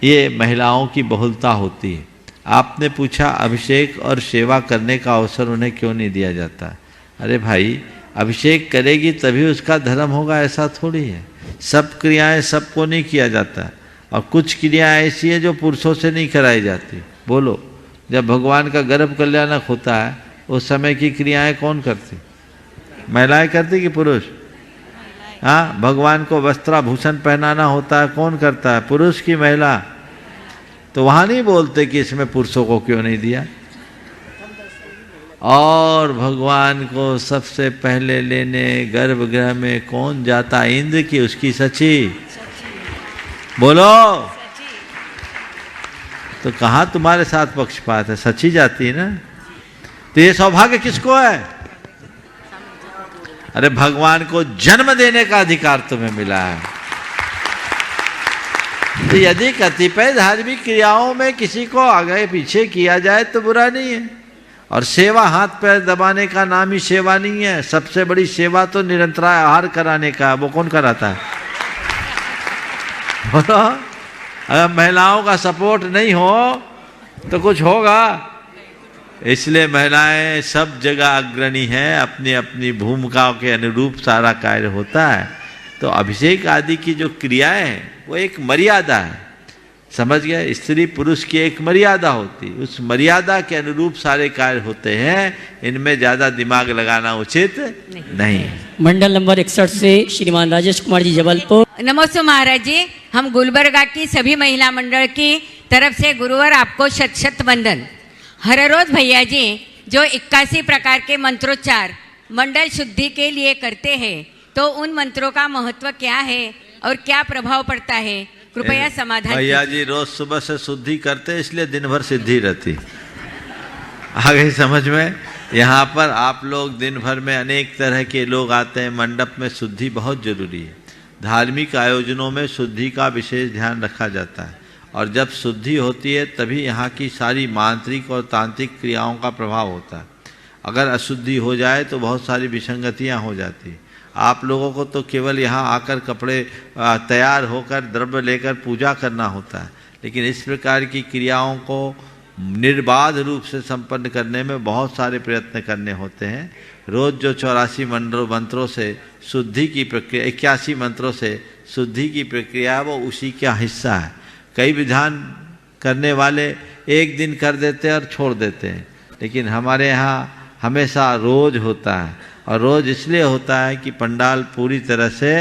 ये महिलाओं की बहुलता होती है। आपने पूछा अभिषेक और सेवा करने का अवसर उन्हें क्यों नहीं दिया जाता? अरे भाई, अभिषेक करेगी तभी उसका धर्म होगा, ऐसा थोड़ी है। सब क्रियाएं सबको नहीं किया जाता और कुछ क्रियाएं ऐसी है जो पुरुषों से नहीं कराई जाती। बोलो, जब भगवान का गर्भ कल्याणक होता है उस समय की क्रियाएं कौन करती? महिलाएं करती कि पुरुष? हाँ, भगवान को वस्त्राभूषण पहनाना होता है, कौन करता है? पुरुष की महिला? तो वहाँ नहीं बोलते कि इसमें पुरुषों को क्यों नहीं दिया। और भगवान को सबसे पहले लेने गर्भगृह में कौन जाता? इंद्र की उसकी सची? बोलो, तो कहाँ तुम्हारे साथ पक्षपात है? सची जाती है ना। तो ये सौभाग्य किसको है? अरे भगवान को जन्म देने का अधिकार तुम्हें मिला है। तो यदि कतिपय धार्मिक क्रियाओं में किसी को आगे पीछे किया जाए तो बुरा नहीं है। और सेवा हाथ पैर दबाने का नाम ही सेवा नहीं है। सबसे बड़ी सेवा तो निरंतर आहार कराने का, वो कौन कराता है? बोलो, अगर महिलाओं का सपोर्ट नहीं हो तो कुछ होगा? इसलिए महिलाएं सब जगह अग्रणी हैं, अपनी अपनी भूमिकाओं के अनुरूप सारा कार्य होता है। तो अभिषेक आदि की जो क्रियाएं हैं वो एक मर्यादा है, समझ गए? स्त्री पुरुष की एक मर्यादा होती, उस मर्यादा के अनुरूप सारे कार्य होते हैं। इनमें ज्यादा दिमाग लगाना उचित नहीं। मंडल नंबर 61 से श्रीमान राजेश कुमार जी जबलपुर। नमस्ते महाराज जी, हम गुलबर्गा की सभी महिला मंडल की तरफ से गुरुवार आपको शत शत वंदन। हर रोज भैया जी जो 81 प्रकार के मंत्रोच्चार मंडल शुद्धि के लिए करते हैं, तो उन मंत्रों का महत्व क्या है और क्या प्रभाव पड़ता है, कृपया समाधान। भैया जी रोज सुबह से शुद्धि करते, इसलिए दिन भर सिद्धि रहती। आगे समझ में? यहाँ पर आप लोग दिन भर में अनेक तरह के लोग आते हैं। मंडप में शुद्धि बहुत जरूरी है। धार्मिक आयोजनों में शुद्धि का विशेष ध्यान रखा जाता है, और जब शुद्धि होती है तभी यहाँ की सारी मांत्रिक और तांत्रिक क्रियाओं का प्रभाव होता है। अगर अशुद्धि हो जाए तो बहुत सारी विसंगतियाँ हो जाती हैं। आप लोगों को तो केवल यहाँ आकर कपड़े तैयार होकर द्रव्य लेकर पूजा करना होता है, लेकिन इस प्रकार की क्रियाओं को निर्बाध रूप से संपन्न करने में बहुत सारे प्रयत्न करने होते हैं। रोज जो 84 मंत्रों से शुद्धि की प्रक्रिया, 81 मंत्रों से शुद्धि की प्रक्रिया, वो उसी का हिस्सा है। कई विधान करने वाले एक दिन कर देते हैं और छोड़ देते हैं, लेकिन हमारे यहाँ हमेशा रोज होता है। और रोज इसलिए होता है कि पंडाल पूरी तरह से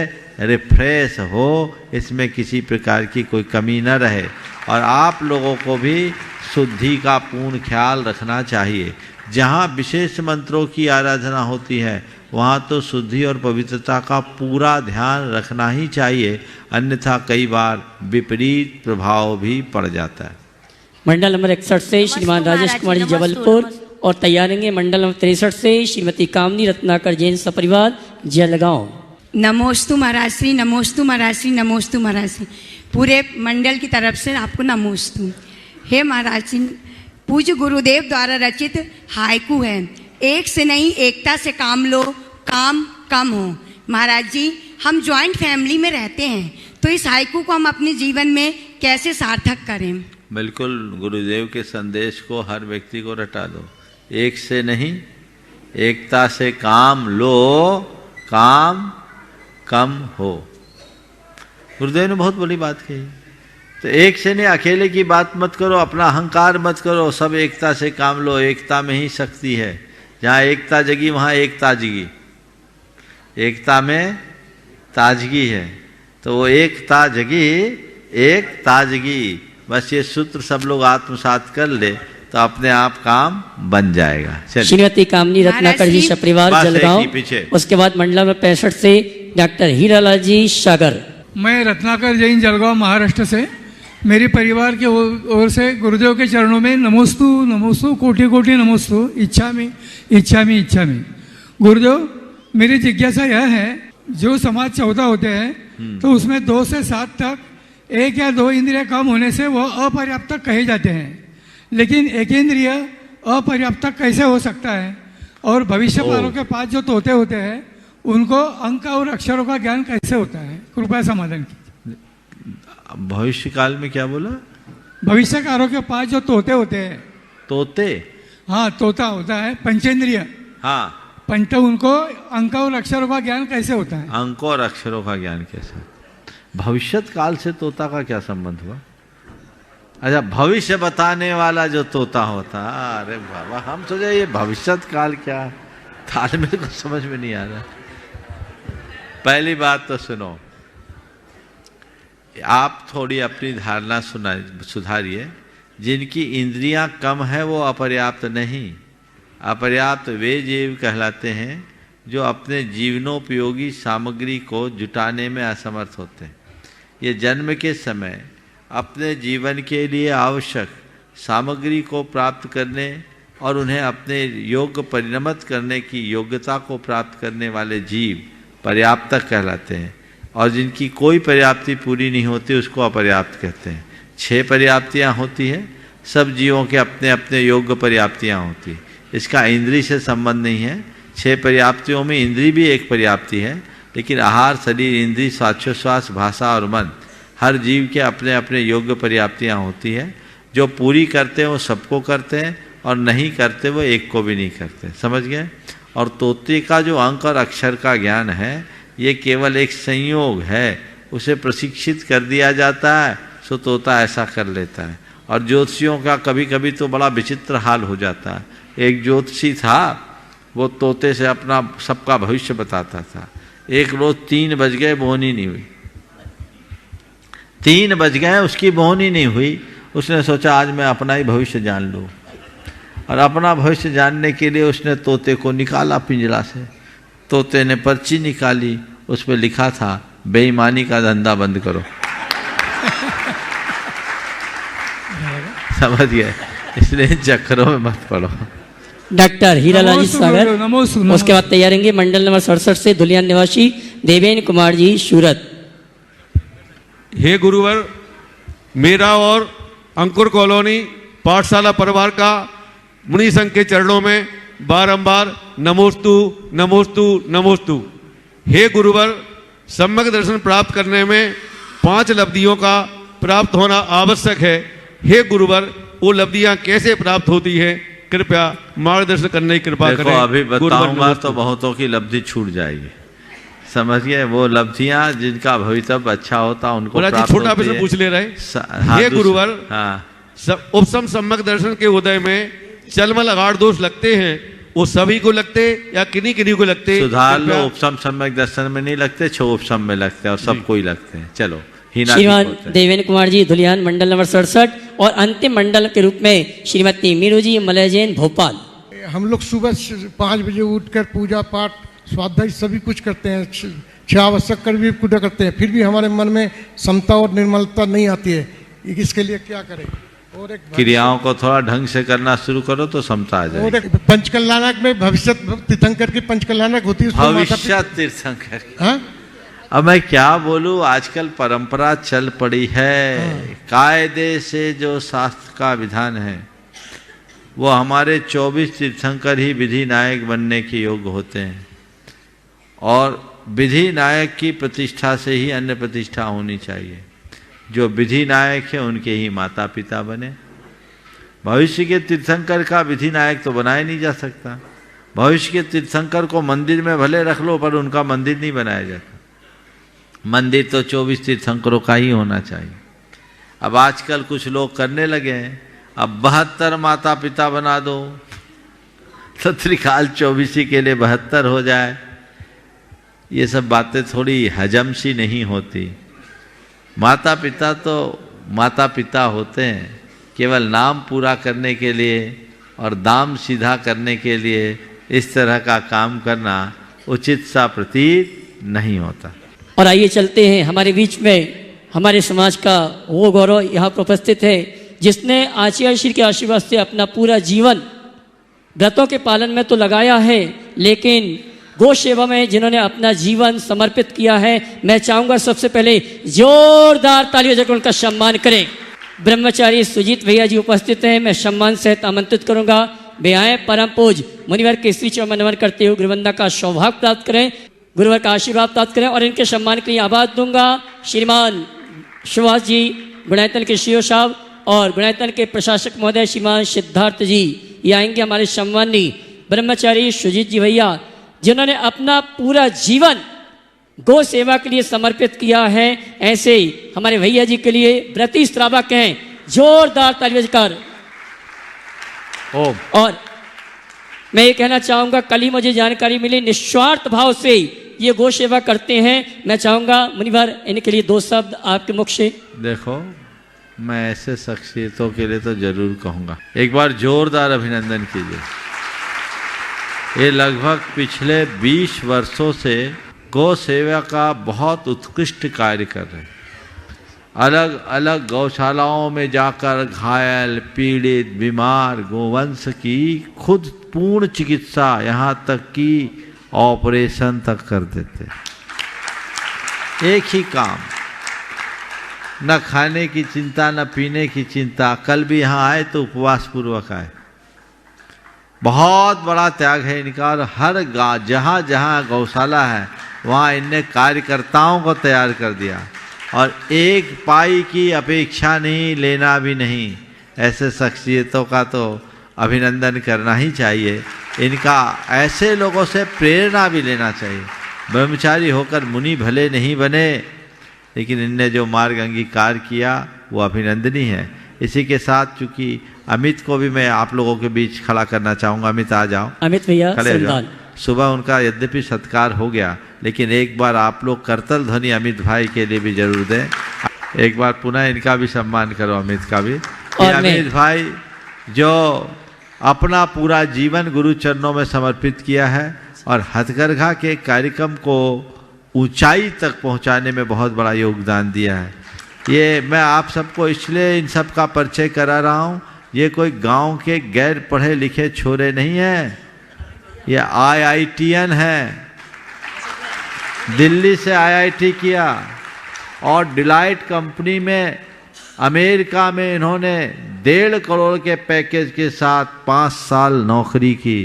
रिफ्रेश हो, इसमें किसी प्रकार की कोई कमी न रहे। और आप लोगों को भी शुद्धि का पूर्ण ख्याल रखना चाहिए। जहाँ विशेष मंत्रों की आराधना होती है वहाँ तो शुद्धि और पवित्रता का पूरा ध्यान रखना ही चाहिए, अन्यथा कई बार विपरीत प्रभाव भी पड़ जाता है। मंडल नंबर 61 से श्रीमान राजेश कुमार जी जबलपुर। और तैयारेंगे मंडल नंबर 63 से श्रीमती कामनी रत्नाकर जैन सपरिवार जलगांव। नमोस्तु महाराज श्री, नमोस्तु महाराज श्री, नमोस्तु महाराज श्री। पूरे मंडल की तरफ से आपको नमोस्तु। हे महाराज जी, पूज्य गुरुदेव द्वारा रचित हाइकू है, एक से नहीं एकता से काम लो, काम कम हो। महाराज जी, हम जॉइंट फैमिली में रहते हैं, तो इस हाइकू को हम अपने जीवन में कैसे सार्थक करें? बिल्कुल, गुरुदेव के संदेश को हर व्यक्ति को रटा दो। एक से नहीं एकता से काम लो, काम कम हो। गुरुदेव ने बहुत बड़ी बात कही। तो एक से नहीं, अकेले की बात मत करो, अपना अहंकार मत करो, सब एकता से काम लो। एकता में ही शक्ति है। जहाँ एकता जगी वहाँ एक ताजगी, एकता में ताजगी है। तो वो एकता जगी, एक ताजगी, बस ये सूत्र सब लोग आत्मसात कर ले तो अपने आप काम बन जाएगा। श्रीमती कामनी रत्नाकर जी सपरिवार जलगांव। उसके बाद मंडल नंबर 65 से डॉक्टर हीरालाल जी सागर। मैं रत्नाकर जैन जलगांव महाराष्ट्र से, मेरे परिवार के ओर से गुरुदेव के चरणों में नमोस्तु नमोस्तु कोटि कोटि नमोस्तु। इच्छामि इच्छामि इच्छामि। गुरुदेव, मेरी जिज्ञासा यह है, जो समाज 14 होते हैं तो उसमें 2 से 7 तक 1 या 2 इंद्रिय कम होने से वो अपर्याप्त कहे जाते हैं, लेकिन एकेंद्रिय अपर्याप्त कैसे हो सकता है? और भविष्य वालों के पास जो तोते होते हैं उनको अंक और अक्षरों का ज्ञान कैसे होता है? कृपया समाधान कीजिए। भविष्य काल में क्या बोला? भविष्यकारों के पास जो तोते होते हैं। तोते? हाँ, तोता होता है, पंचेंद्रिय। हाँ, पंच, उनको अंक और अक्षरों का ज्ञान कैसे होता है? अंक और अक्षरों का ज्ञान कैसे? भविष्यत काल से तोता का क्या संबंध हुआ? अच्छा, भविष्य बताने वाला जो तोता होता। अरे बाबा, हम सोचे ये भविष्यत काल क्या, थाल में कुछ समझ में नहीं आ रहा। पहली बात तो सुनो, आप थोड़ी अपनी धारणा सुधारिए। जिनकी इंद्रियां कम है वो अपर्याप्त नहीं, अपर्याप्त वे जीव कहलाते हैं जो अपने जीवनोपयोगी सामग्री को जुटाने में असमर्थ होते हैं। ये जन्म के समय अपने जीवन के लिए आवश्यक सामग्री को प्राप्त करने और उन्हें अपने योग परिणमित करने की योग्यता को प्राप्त करने वाले जीव पर्याप्तक कहलाते हैं, और जिनकी कोई पर्याप्ति पूरी नहीं होती उसको अपर्याप्त कहते हैं। 6 पर्याप्तियाँ होती है, सब जीवों के अपने अपने योग्य पर्याप्तियाँ होती है। इसका इंद्रिय से संबंध नहीं है। 6 पर्याप्तियों में इंद्रिय भी एक पर्याप्ति है, लेकिन आहार, शरीर, इंद्रिय, श्वासोच्छ्वास, भाषा और मन, हर जीव के अपने अपने योग्य पर्याप्तियाँ होती है। जो पूरी करते हैं वो सबको करते हैं, और नहीं करते वो एक को भी नहीं करते। समझ गए? और तोते का जो अंक और अक्षर का ज्ञान है ये केवल एक संयोग है, उसे प्रशिक्षित कर दिया जाता है सो तोता ऐसा कर लेता है। और ज्योतिषियों का कभी कभी तो बड़ा विचित्र हाल हो जाता है। एक ज्योतिषी था, वो तोते से अपना सबका भविष्य बताता था। एक रोज 3 बज गए, बोहनी नहीं हुई। 3 बज गए, उसकी बोहनी नहीं हुई। उसने सोचा आज मैं अपना ही भविष्य जान लूँ, और अपना भविष्य जानने के लिए उसने तोते को निकाला पिंजरा से। तोते ने पर्ची निकाली, उस पर लिखा था बेईमानी का धंधा बंद करो। समझ गए? इसलिए चक्करों में मत पड़ो। डॉक्टर हीरालाल जी सागर, उसके बाद तैयारेंगे मंडल नंबर 67 से धुलियान निवासी देवेन कुमार जी सूरत। हे गुरुवर, मेरा और अंकुर कॉलोनी पाठशाला परिवार का मुनि संघ के चरणों में बारंबार नमोस्तु नमोस्तु नमोस्तु। हे गुरुवर, सम्यक दर्शन प्राप्त करने में 5 लब्धियों का प्राप्त होना आवश्यक है। हे गुरुवर, वो लब्धियां कैसे प्राप्त होती है, कृपया मार्गदर्शन करने की कृपा करें। अभी बताऊंगा तो बहुतों की लब्धि छूट जाएगी। समझिए? वो लब्धियां जिनका भवितव्य अच्छा होता उनको प्राप्त छोटा प्रश्न पूछ ले रहे। हे गुरुवर, उपसम सम्यक दर्शन के उदय में चलमल अगाढ़ दोष लगते हैं, वो सभी को लगते या किन्हीं किन्हीं को लगते? सुधार लो, उपसम सम्यक दर्शन में नहीं लगते, 6 उपसम में लगते हैं, और सबको ही लगते हैं। चलो, श्रीमान देवेन कुमार जी धुलियान मंडल नंबर 67, और अंतिम मंडल के रूप में श्रीमती मीनू जी मलयजैन भोपाल। हम लोग सुबह 5 बजे उठकर पूजा पाठ स्वाध्याय सभी कुछ करते हैं, 6 आवश्यक कर भी पूजा करते हैं, फिर भी हमारे मन में समता और निर्मलता नहीं आती है। इसके लिए क्या करें? और एक क्रियाओं को थोड़ा ढंग से करना शुरू करो तो समता आ जाएगी। और एक पंचकल्याणक में भविष्य तीर्थंकर की पंचकल्याणक होती है, भविष्य तीर्थंकर। अब मैं क्या बोलूं, आजकल परंपरा चल पड़ी है। कायदे से जो शास्त्र का विधान है वो हमारे 24 तीर्थंकर ही विधि नायक बनने के योग्य होते हैं, और विधि नायक की प्रतिष्ठा से ही अन्य प्रतिष्ठा होनी चाहिए। जो विधि नायक है उनके ही माता पिता बने। भविष्य के तीर्थंकर का विधि नायक तो बनाया नहीं जा सकता। भविष्य के तीर्थंकर को मंदिर में भले रख लो, पर उनका मंदिर नहीं बनाया जाता। मंदिर तो 24 तीर्थंकरों का ही होना चाहिए। अब आजकल कुछ लोग करने लगे हैं, अब 72 माता पिता बना दो तो त्रिकाल 24 के लिए 72 हो जाए। ये सब बातें थोड़ी हजम सी नहीं होती। माता पिता तो माता पिता होते हैं, केवल नाम पूरा करने के लिए और दाम सीधा करने के लिए इस तरह का काम करना उचित सा प्रतीत नहीं होता। और आइए चलते हैं, हमारे बीच में हमारे समाज का वो गौरव यहाँ पर उपस्थित है जिसने आचार्य श्री के आशीर्वाद से अपना पूरा जीवन व्रतों के पालन में तो लगाया है, लेकिन गौ सेवा में जिन्होंने अपना जीवन समर्पित किया है, मैं चाहूँगा सबसे पहले जोरदार तालियों से उनका सम्मान करें। ब्रह्मचारी सुजीत भैया जी उपस्थित हैं, मैं सम्मान सहित आमंत्रित करूँगा। वे आए परम पूज मुनिवर के श्री चरण नमन करते हुए गुरुवंदना का सौभाग्य प्राप्त करें, गुरुवर का आशीर्वाद प्राप्त करें, और इनके सम्मान के लिए आवाज दूंगा श्रीमान सुभाष जी गुणायतन के सीओ साहब और गुणायतन के प्रशासक महोदय श्रीमान सिद्धार्थ जी। ये आएंगे हमारे सम्मानी ब्रह्मचारी सुजीत जी भैया जिन्होंने अपना पूरा जीवन गौ सेवा के लिए समर्पित किया है। ऐसे ही हमारे भैया जी के लिए व्रती श्रावक हैं, जोरदार तालियां बजाकर। और मैं ये कहना चाहूँगा, कल ही मुझे जानकारी मिली, निस्वार्थ भाव से ये गौ सेवा करते हैं। मैं चाहूँगा मुनिवर इनके लिए 2 शब्द आपके मुख से। देखो, मैं ऐसे शख्सियतों के लिए तो जरूर कहूँगा, एक बार जोरदार अभिनंदन कीजिए। ये लगभग पिछले 20 वर्षों से गौ सेवा का बहुत उत्कृष्ट कार्य कर रहे हैं। अलग अलग गौशालाओं में जाकर घायल, पीड़ित, बीमार गोवंश की खुद पूर्ण चिकित्सा, यहाँ तक कि ऑपरेशन तक कर देते। एक ही काम, न खाने की चिंता, न पीने की चिंता। कल भी यहाँ आए तो उपवास पूर्वक आए। बहुत बड़ा त्याग है इनका। और हर गाँव, जहाँ जहाँ गौशाला है वहाँ इनने कार्यकर्ताओं को तैयार कर दिया और एक पाई की अपेक्षा नहीं, लेना भी नहीं। ऐसे शख्सियतों का तो अभिनंदन करना ही चाहिए। इनका ऐसे लोगों से प्रेरणा भी लेना चाहिए। ब्रह्मचारी होकर मुनि भले नहीं बने, लेकिन इनने जो मार्ग अंगीकार किया वो अभिनंदनीय है। इसी के साथ चूंकि अमित को भी मैं आप लोगों के बीच खड़ा करना चाहूँगा। अमित आ जाओ। अमित भैया खड़े जाओ। सुबह उनका यद्यपि सत्कार हो गया, लेकिन एक बार आप लोग करतल ध्वनि अमित भाई के लिए भी जरूर दें। एक बार पुनः इनका भी सम्मान करो, अमित का भी। अमित भाई जो अपना पूरा जीवन गुरु चरणों में समर्पित किया है और हथकरघा के कार्यक्रम को ऊंचाई तक पहुंचाने में बहुत बड़ा योगदान दिया है। ये मैं आप सबको इसलिए इन सब का परिचय करा रहा हूँ। ये कोई गांव के गैर पढ़े लिखे छोरे नहीं हैं, ये IITN हैं। दिल्ली से IIT किया और डिलाइट कंपनी में अमेरिका में इन्होंने 1.5 करोड़ के पैकेज के साथ 5 साल नौकरी की।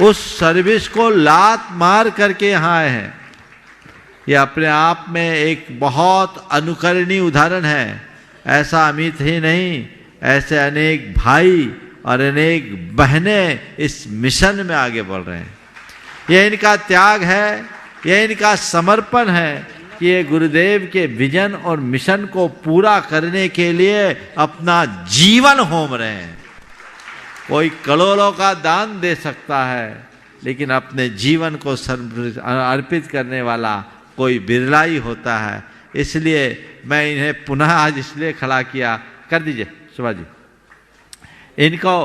उस सर्विस को लात मार करके यहाँ आए हैं। ये अपने आप में एक बहुत अनुकरणीय उदाहरण है। ऐसा अमित ही नहीं, ऐसे अनेक भाई और अनेक बहनें इस मिशन में आगे बढ़ रहे हैं। यह इनका त्याग है, यह इनका समर्पण है कि ये गुरुदेव के विजन और मिशन को पूरा करने के लिए अपना जीवन होम रहे हैं। कोई करोड़ों का दान दे सकता है, लेकिन अपने जीवन को अर्पित करने वाला कोई बिरला ही होता है। इसलिए मैं इन्हें पुनः आज इसलिए खड़ा किया। कर दीजिए सुभा जी इनको,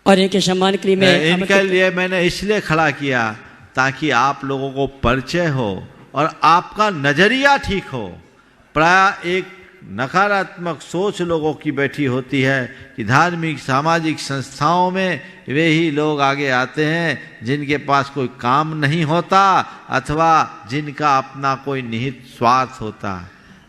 और इनके सम्मान के लिए मैं इनके लिए मैंने इसलिए खड़ा किया ताकि आप लोगों को परिचय हो और आपका नजरिया ठीक हो। प्राय एक नकारात्मक सोच लोगों की बैठी होती है कि धार्मिक सामाजिक संस्थाओं में वे ही लोग आगे आते हैं जिनके पास कोई काम नहीं होता अथवा जिनका अपना कोई निहित स्वार्थ होता।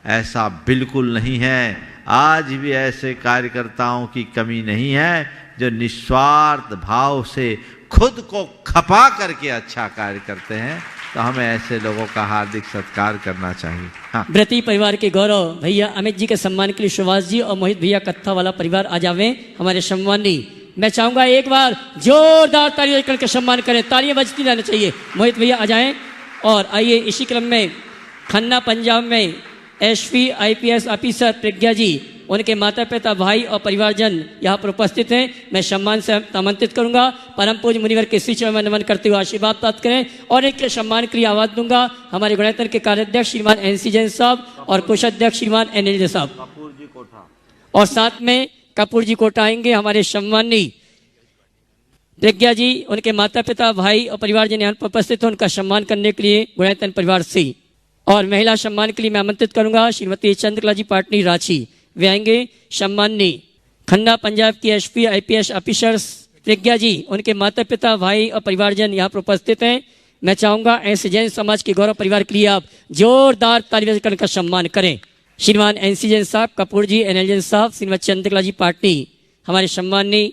ऐसा बिल्कुल नहीं है। आज भी ऐसे कार्यकर्ताओं की कमी नहीं है जो निस्वार्थ भाव से खुद को खपा करके अच्छा कार्य करते हैं। तो हमें ऐसे लोगों का हार्दिक सत्कार करना चाहिए। हाँ। व्रती परिवार के गौरव भैया अमित जी के सम्मान के लिए सुभाष जी और मोहित भैया कत्था वाला परिवार आ जावे हमारे सम्मानी। मैं चाहूंगा एक बार जोरदार तालियां करके सम्मान करें। तालियां बजती रहनी चाहिए। मोहित भैया आ जाएं। और आइए इसी क्रम में खन्ना पंजाब में SP IPS ऑफिसर प्रज्ञा जी, उनके माता पिता भाई और परिवारजन यहाँ पर उपस्थित हैं। मैं सम्मान से आमंत्रित करूंगा। परम पूज्य मुनिवर के श्री चरण में नमन करते हुए आशीर्वाद प्राप्त करें और इनके सम्मान के लिए आवाज दूंगा हमारे गुणायतन के कार्याध्यक्ष श्रीमान NC जैन साहब और कोषाध्यक्ष श्रीमान NL जैन साहब, और साथ में कपूर जी कोटा आएंगे हमारे सम्मानी प्रज्ञा जी, उनके माता पिता भाई और परिवारजन यहाँ पर उपस्थित हैं। उनका सम्मान करने के लिए गुणायतन परिवार से और महिला सम्मान के लिए मैं आमंत्रित करूंगा श्रीमती चंद्रकला जी पाटनी रांची। वे आएंगे सम्मानी खन्ना पंजाब की SP IPS ऑफिसर्स प्रज्ञा जी, उनके माता पिता भाई और परिवारजन यहाँ पर उपस्थित हैं। मैं चाहूंगा ऐसे जैन समाज के गौरव परिवार के लिए आप जोरदार तालियां बजाकर का सम्मान करें। श्रीमान NC जैन साहब, कपूर जी, NL जैन साहब, श्रीमती चंद्रकला जी पाटनी हमारे सम्मानी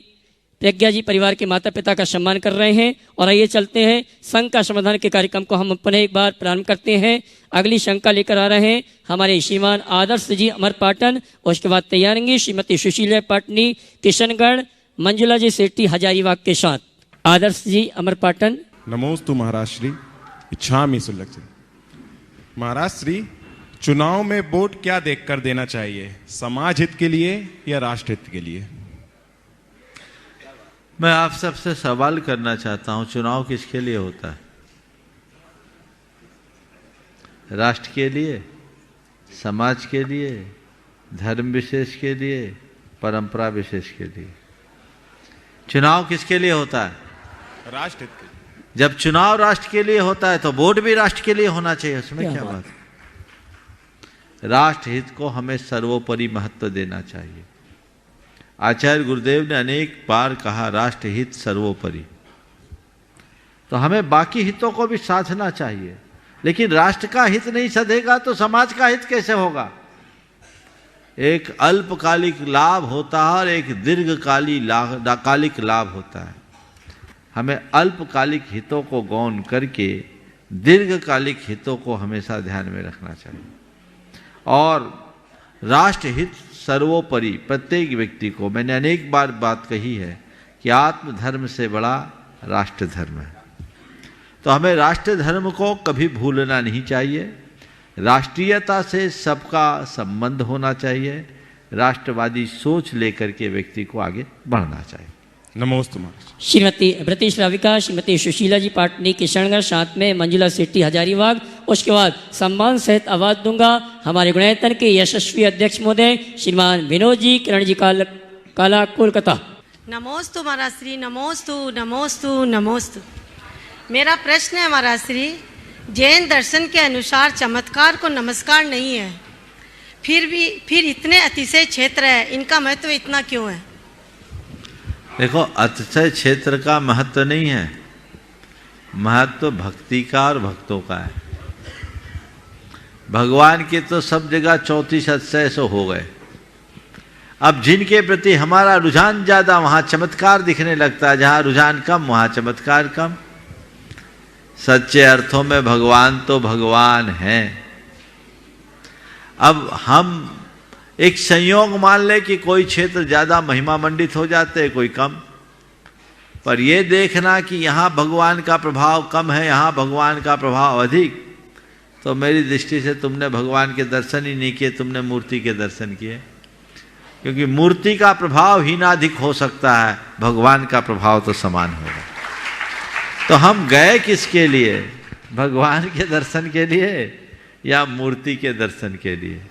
प्रज्ञा जी परिवार के माता पिता का सम्मान कर रहे हैं। और आइए चलते हैं संघ का समाधान के कार्यक्रम को हम पुनः एक बार प्रारंभ करते हैं। अगली शंका लेकर आ रहे हैं हमारे श्रीमान आदर्श जी अमर पाटन, और उसके बाद तैयार होंगी श्रीमती सुशीला पाटनी किशनगढ़, मंजुला जी सेठी हजारीबाग के साथ। आदर्श जी अमर पाटन। नमोस्तु महाराज श्री इच्छामि सुलभ जी। महाराज श्री, चुनाव में वोट क्या देखकर देना चाहिए, समाज हित के लिए या राष्ट्र हित के लिए? मैं आप सबसे सवाल करना चाहता हूं, चुनाव किसके लिए होता है? राष्ट्र के लिए, समाज के लिए, धर्म विशेष के लिए, परंपरा विशेष के लिए? चुनाव किसके लिए होता है? राष्ट्र के। जब चुनाव राष्ट्र के लिए होता है तो वोट भी राष्ट्र के लिए होना चाहिए। उसमें क्या बात है? राष्ट्र हित को हमें सर्वोपरि महत्व देना चाहिए। आचार्य गुरुदेव ने अनेक बार कहा राष्ट्र हित सर्वोपरि, तो हमें बाकी हितों को भी साधना चाहिए। लेकिन राष्ट्र का हित नहीं सधेगा तो समाज का हित कैसे होगा? एक अल्पकालिक लाभ होता है और एक दीर्घकालिक लाभ होता है। हमें अल्पकालिक हितों को गौण करके दीर्घकालिक हितों को हमेशा ध्यान में रखना चाहिए। और राष्ट्र हित सर्वोपरि प्रत्येक व्यक्ति को, मैंने अनेक बार बात कही है कि आत्मधर्म से बड़ा राष्ट्र धर्म है। तो हमें राष्ट्र धर्म को कभी भूलना नहीं चाहिए। राष्ट्रीयता से सबका संबंध होना चाहिए। राष्ट्रवादी सोच लेकर के व्यक्ति को आगे बढ़ना चाहिए। नमोस्तु महाराज। श्रीमती ब्रति श्राविका, श्रीमती सुशीला जी पाटनी किशनगढ़, साथ में मंजुला सेट्टी हजारीबाग। उसके बाद सम्मान सहित आवाज दूंगा हमारे गुणायतन के यशस्वी अध्यक्ष महोदय श्रीमान विनोद जी किरण जी काला कोलकाता। नमोस्तु महाराज श्री, नमोस्तु नमोस्तु नमोस्तु। मेरा प्रश्न है महाराज श्री, जैन दर्शन के अनुसार चमत्कार को नमस्कार नहीं है, फिर इतने अतिशय क्षेत्र है, इनका महत्व इतना क्यों है? देखो, अतिशय क्षेत्र का महत्व नहीं है, महत्व भक्ति का और भक्तों का है। भगवान के तो सब जगह 34 अतिशय सो हो गए। अब जिनके प्रति हमारा रुझान ज्यादा वहां चमत्कार दिखने लगता है, जहां रुझान कम वहां चमत्कार कम। सच्चे अर्थों में भगवान तो भगवान है। अब हम एक संयोग मान ले कि कोई क्षेत्र ज्यादा महिमा मंडित हो जाते हैं, कोई कम, पर यह देखना कि यहां भगवान का प्रभाव कम है, यहां भगवान का प्रभाव अधिक, तो मेरी दृष्टि से तुमने भगवान के दर्शन ही नहीं किए, तुमने मूर्ति के दर्शन किए। क्योंकि मूर्ति का प्रभाव हीनाधिक हो सकता है, भगवान का प्रभाव तो समान होगा। तो हम गए किसके लिए? भगवान के दर्शन के लिए या मूर्ति के दर्शन के लिए?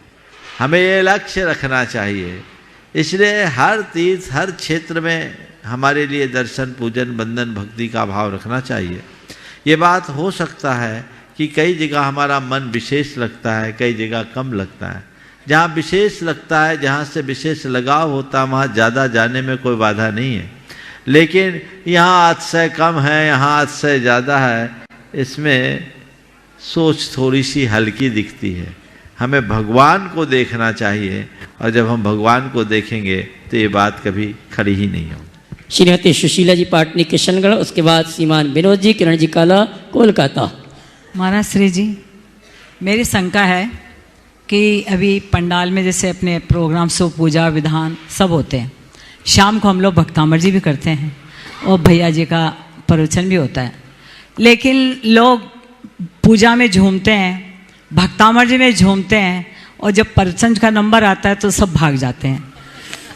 हमें ये लक्ष्य रखना चाहिए। इसलिए हर तीर्थ, हर क्षेत्र में हमारे लिए दर्शन, पूजन, बंदन, भक्ति का भाव रखना चाहिए। ये बात हो सकता है कि कई जगह हमारा मन विशेष लगता है, कई जगह कम लगता है। जहाँ विशेष लगता है, जहाँ से विशेष लगाव होता है, वहाँ ज़्यादा जाने में कोई बाधा नहीं है। लेकिन यहाँ अतिशय कम है, यहाँ अतिशय ज़्यादा है, इसमें सोच थोड़ी सी हल्की दिखती है। हमें भगवान को देखना चाहिए, और जब हम भगवान को देखेंगे तो ये बात कभी खड़ी ही नहीं होगी। श्रीमती सुशीला जी पाटनी किशनगढ़, उसके बाद श्रीमान विनोद जी किरण जी काला कोलकाता। महाराज श्री जी, मेरी शंका है कि अभी पंडाल में जैसे अपने प्रोग्राम सो पूजा विधान सब होते हैं, शाम को हम लोग भक्तामर जी भी करते हैं और भैया जी का प्रवचन भी होता है, लेकिन लोग पूजा में झूमते हैं, भक्तामर जी में झूमते हैं, और जब प्रवचन का नंबर आता है तो सब भाग जाते हैं।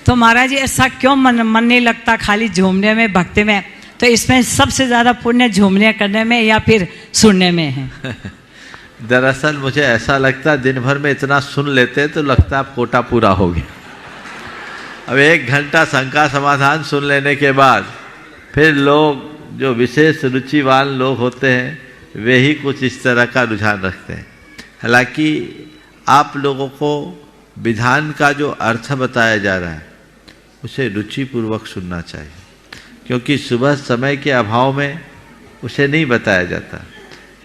तो महाराज जी ऐसा क्यों मन नहीं लगता खाली झूमने में, भक्ति में? तो इसमें सबसे ज़्यादा पुण्य झूमने करने में या फिर सुनने में है? दरअसल मुझे ऐसा लगता है दिन भर में इतना सुन लेते तो लगता है कोटा पूरा हो गया। अब 1 घंटा शंका समाधान सुन लेने के बाद फिर लोग जो विशेष रुचिवान लोग होते हैं वे ही कुछ इस तरह का रुझान रखते हैं। हालांकि आप लोगों को विधान का जो अर्थ बताया जा रहा है उसे रुचिपूर्वक सुनना चाहिए, क्योंकि सुबह समय के अभाव में उसे नहीं बताया जाता।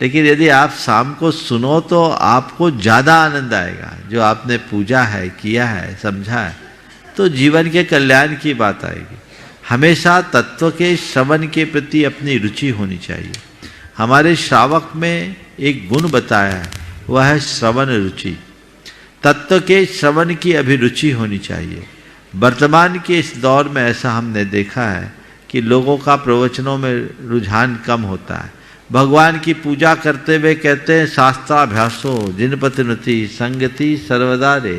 लेकिन यदि आप शाम को सुनो तो आपको ज़्यादा आनंद आएगा। जो आपने पूजा है, किया है, समझा है, तो जीवन के कल्याण की बात आएगी। हमेशा तत्व के श्रवण के प्रति अपनी रुचि होनी चाहिए। हमारे श्रावक में एक गुण बताया है, वह है श्रवण रुचि। तत्व के श्रवण की अभिरुचि होनी चाहिए। वर्तमान के इस दौर में ऐसा हमने देखा है कि लोगों का प्रवचनों में रुझान कम होता है। भगवान की पूजा करते हुए कहते हैं शास्त्राभ्यासो जिनपतिनति संगति सर्वदा रे,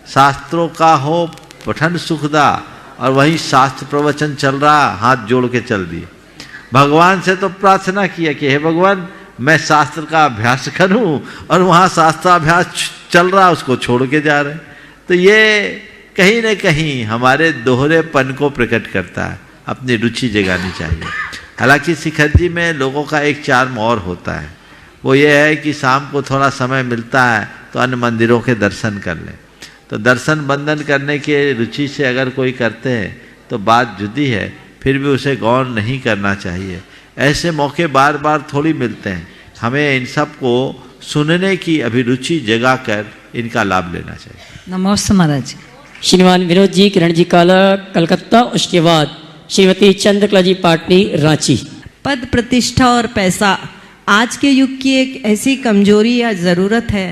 शास्त्रों का हो पठन सुखदा, और वहीं शास्त्र प्रवचन चल रहा, हाथ जोड़ के चल दिए। भगवान से तो प्रार्थना किया कि हे भगवान मैं शास्त्र का अभ्यास करूं, और वहाँ शास्त्राभ्यास चल रहा उसको छोड़ के जा रहे। तो ये कहीं न कहीं हमारे दोहरेपन को प्रकट करता है। अपनी रुचि जगानी चाहिए। हालांकि शिखर जी में लोगों का एक चार्म और होता है, वो ये है कि शाम को थोड़ा समय मिलता है तो अन्य मंदिरों के दर्शन कर लें। तो दर्शन बंदन करने के रुचि से अगर कोई करते हैं तो बात जुदी है, फिर भी उसे गौर नहीं करना चाहिए। ऐसे मौके बार बार थोड़ी मिलते हैं, हमें इन सब को सुनने की अभिरुचि जगा कर इनका लाभ लेना चाहिए। नमस्ते महाराज। श्रीमान विनोद जी, किरण जी काला कलकत्ता, उसके बाद श्रीमती चंद्रकला जी पाटनी रांची। पद प्रतिष्ठा और पैसा आज के युग की एक ऐसी कमजोरी या ज़रूरत है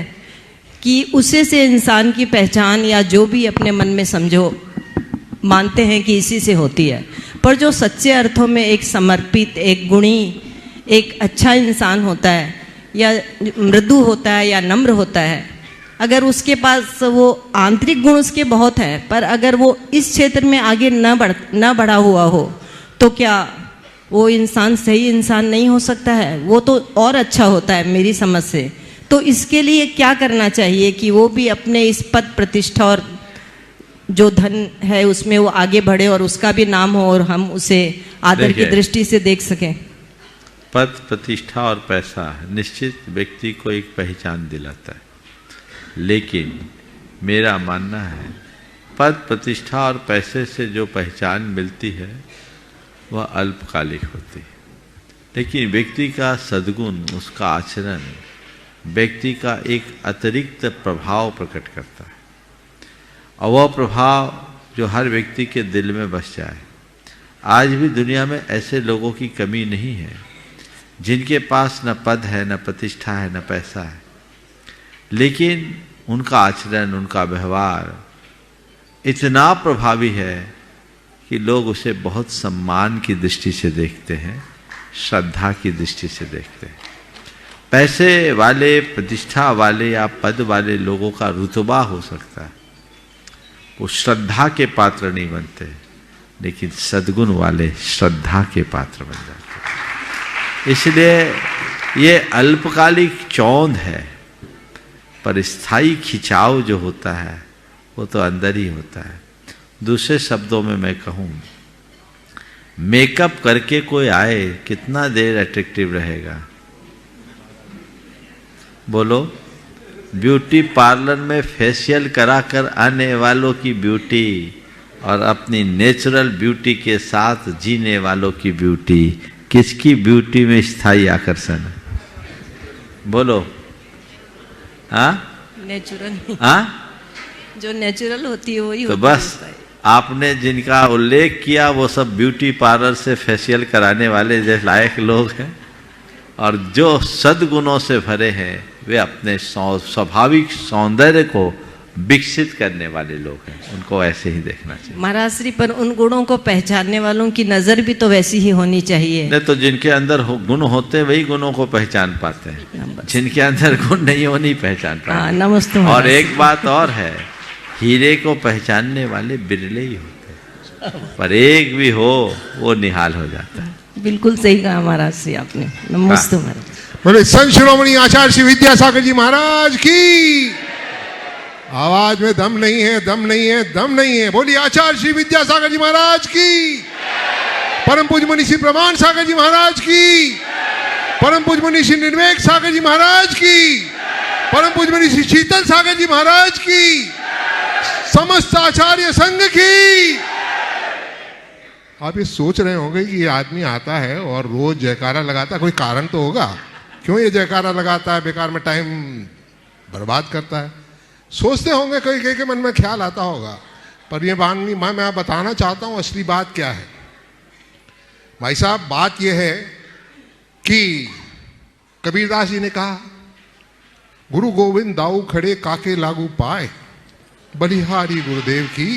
कि उसी से इंसान की पहचान या जो भी अपने मन में समझो मानते हैं कि इसी से होती है, पर जो सच्चे अर्थों में एक समर्पित, एक गुणी, एक अच्छा इंसान होता है या मृदु होता है या नम्र होता है, अगर उसके पास वो आंतरिक गुण उसके बहुत हैं, पर अगर वो इस क्षेत्र में आगे न बढ़ा हुआ हो तो क्या वो इंसान सही इंसान नहीं हो सकता है? वो तो और अच्छा होता है मेरी समझ से। तो इसके लिए क्या करना चाहिए कि वो भी अपने इस पद प्रतिष्ठा और जो धन है उसमें वो आगे बढ़े और उसका भी नाम हो और हम उसे आदर की दृष्टि से देख सकें? पद प्रतिष्ठा और पैसा निश्चित व्यक्ति को एक पहचान दिलाता है, लेकिन मेरा मानना है पद प्रतिष्ठा और पैसे से जो पहचान मिलती है वह अल्पकालिक होती है, लेकिन व्यक्ति का सद्गुण, उसका आचरण व्यक्ति का एक अतिरिक्त प्रभाव प्रकट करता है, और वह प्रभाव जो हर व्यक्ति के दिल में बस जाए। आज भी दुनिया में ऐसे लोगों की कमी नहीं है जिनके पास न पद है, न प्रतिष्ठा है, न पैसा है, लेकिन उनका आचरण, उनका व्यवहार इतना प्रभावी है कि लोग उसे बहुत सम्मान की दृष्टि से देखते हैं, श्रद्धा की दृष्टि से देखते हैं। पैसे वाले, प्रतिष्ठा वाले या पद वाले लोगों का रुतबा हो सकता है, वो श्रद्धा के पात्र नहीं बनते, लेकिन सद्गुण वाले श्रद्धा के पात्र बन जाते हैं। इसलिए ये अल्पकालिक चौंध है, पर स्थायी खिंचाव जो होता है वो तो अंदर ही होता है। दूसरे शब्दों में मैं कहूँ, मेकअप करके कोई आए कितना देर अट्रैक्टिव रहेगा? बोलो, ब्यूटी पार्लर में फेशियल करा कर आने वालों की ब्यूटी और अपनी नेचुरल ब्यूटी के साथ जीने वालों की ब्यूटी, किसकी ब्यूटी में स्थायी आकर्षण है? बोलो। हाँ, नेचुरल। हाँ, जो नेचुरल होती है वही तो बस आपने जिनका उल्लेख किया वो सब ब्यूटी पार्लर से फेशियल कराने वाले जैसे लायक लोग हैं, और जो सद्गुणों से भरे हैं वे अपने स्वाभाविक सौंदर्य को विकसित करने वाले लोग हैं, उनको ऐसे ही देखना चाहिए। महाराज श्री, पर उन गुणों को पहचानने वालों की नजर भी तो वैसी ही होनी चाहिए। नहीं तो जिनके अंदर गुण होते हैं वही गुणों को पहचान पाते हैं, जिनके अंदर गुण नहीं हो नहीं पहचान पाते। नमस्ते। और एक बात और है, हीरे को पहचानने वाले बिरले ही होते हैं, पर एक भी हो वो निहाल हो जाता है। बिल्कुल सही कहा महाराज श्री आपने। नमस्ते महाराज। बोले संत शिरोमणि आचार्य श्री विद्यासागर जी महाराज की। आवाज में दम नहीं है, दम नहीं है, दम नहीं है। बोलिए आचार्य श्री विद्यासागर जी महाराज की। परम पूज्य मुनि श्री प्रमाण सागर जी महाराज की। परम पूज्य मुनि श्री निर्वेक सागर जी महाराज की। परम पूज्य मुनि श्री शीतल सागर जी महाराज की। समस्त आचार्य संघ की। आप ये सोच रहे होंगे कि ये आदमी आता है और रोज जयकारा लगाता है, कोई कारण तो होगा क्यों ये जयकारा लगाता है, बेकार में टाइम बर्बाद करता है। सोचते होंगे कई कई के मन में ख्याल आता होगा, पर ये मैं बताना चाहता हूँ असली बात क्या है। भाई साहब, बात यह है कि कबीरदास जी ने कहा, गुरु गोविंद दाऊ खड़े काके लागू पाए, बलिहारी गुरुदेव की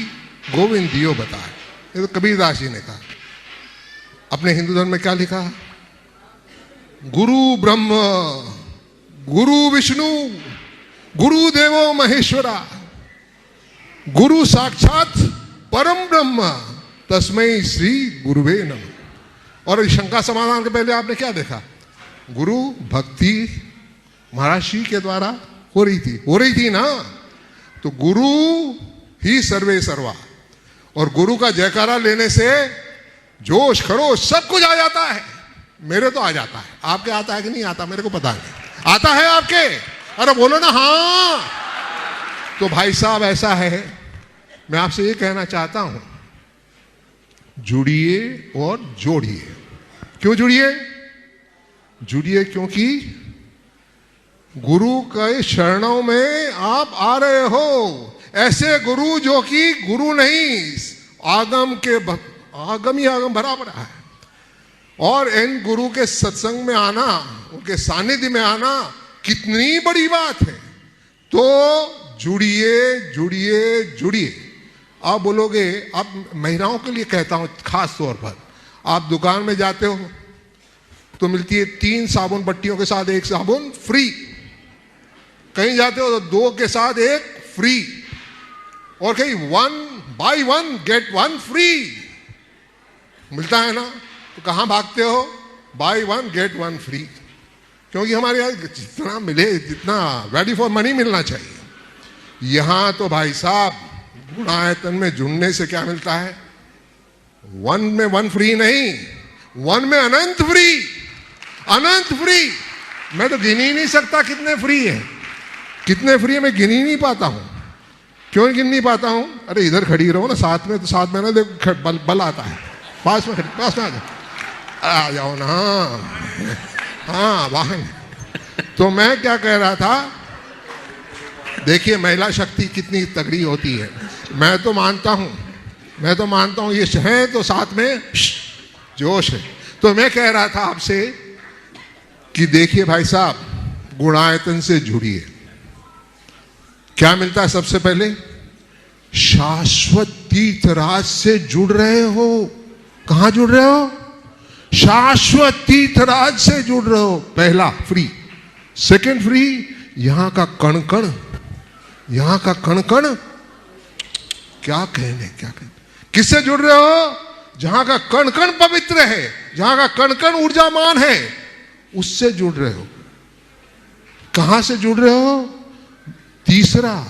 गोविंद दियो बताए। ये तो कबीरदास जी ने कहा। अपने हिंदू धर्म में क्या लिखा? गुरु ब्रह्म, गुरु विष्णु, गुरु देवो महेश्वरा, गुरु साक्षात परम ब्रह्म, तस्मै श्री गुरुवे नमः। और शंका समाधान के पहले आपने क्या देखा? गुरु भक्ति महाराज श्री के द्वारा हो रही थी ना। तो गुरु ही सर्वे सर्वा, और गुरु का जयकारा लेने से जोश खरोश सब कुछ आ जाता है। मेरे तो आ जाता है, आपके आता है कि नहीं आता मेरे को पता नहीं। आता है आपके? अरे बोलो ना हाँ। तो भाई साहब ऐसा है, मैं आपसे ये कहना चाहता हूं, जुड़िए और जोड़िए। क्यों जुड़िए? जुड़िए क्योंकि गुरु के शरणों में आप आ रहे हो। ऐसे गुरु जो कि गुरु नहीं, आगम ही आगम भरा पड़ा है। और इन गुरु के सत्संग में आना, उनके सानिध्य में आना कितनी बड़ी बात है। तो जुड़िए जुड़िए जुड़िए। आप बोलोगे, आप महिलाओं के लिए कहता हूं खास तौर पर, आप दुकान में जाते हो तो मिलती है 3 साबुन पट्टियों के साथ 1 साबुन फ्री। कहीं जाते हो तो 2 के साथ 1 फ्री, और कहीं 1 buy 1 get 1 फ्री मिलता है ना। तो कहां भागते हो? buy 1 get 1 free. क्योंकि हमारे यहाँ जितना मिले, जितना वैल्यू फॉर मनी मिलना चाहिए। यहां तो भाई साहब गुणायतन में जुड़ने से क्या मिलता है? 1 में 1 फ्री नहीं, 1 में अनंत फ्री, अनंत फ्री। मैं तो गिन ही नहीं सकता कितने फ्री है, कितने फ्री है मैं गिन ही नहीं पाता हूं। क्यों गिन नहीं पाता हूं? अरे इधर खड़ी रहो ना साथ में, तो साथ में ना देखो बल आता है। पास में आ जाओ ना। हाँ वाहन। तो मैं क्या कह रहा था, देखिए महिला शक्ति कितनी तगड़ी होती है। मैं तो मानता हूं ये है तो साथ में जोश है। तो मैं कह रहा था आपसे कि देखिए भाई साहब, गुणायतन से जुड़िए। क्या मिलता है? सबसे पहले शाश्वत तीर्थराज से जुड़ रहे हो। कहां जुड़ रहे हो? शाश्वत तीर्थराज से जुड़ रहे हो। पहला फ्री। सेकंड फ्री, यहां का कण कण, यहां का कण कण, क्या कहने। किससे जुड़ रहे हो? जहां का कण कण पवित्र है, जहां का कण कण ऊर्जामान है, उससे जुड़ रहे हो। कहां से जुड़ रहे हो? तीसरा,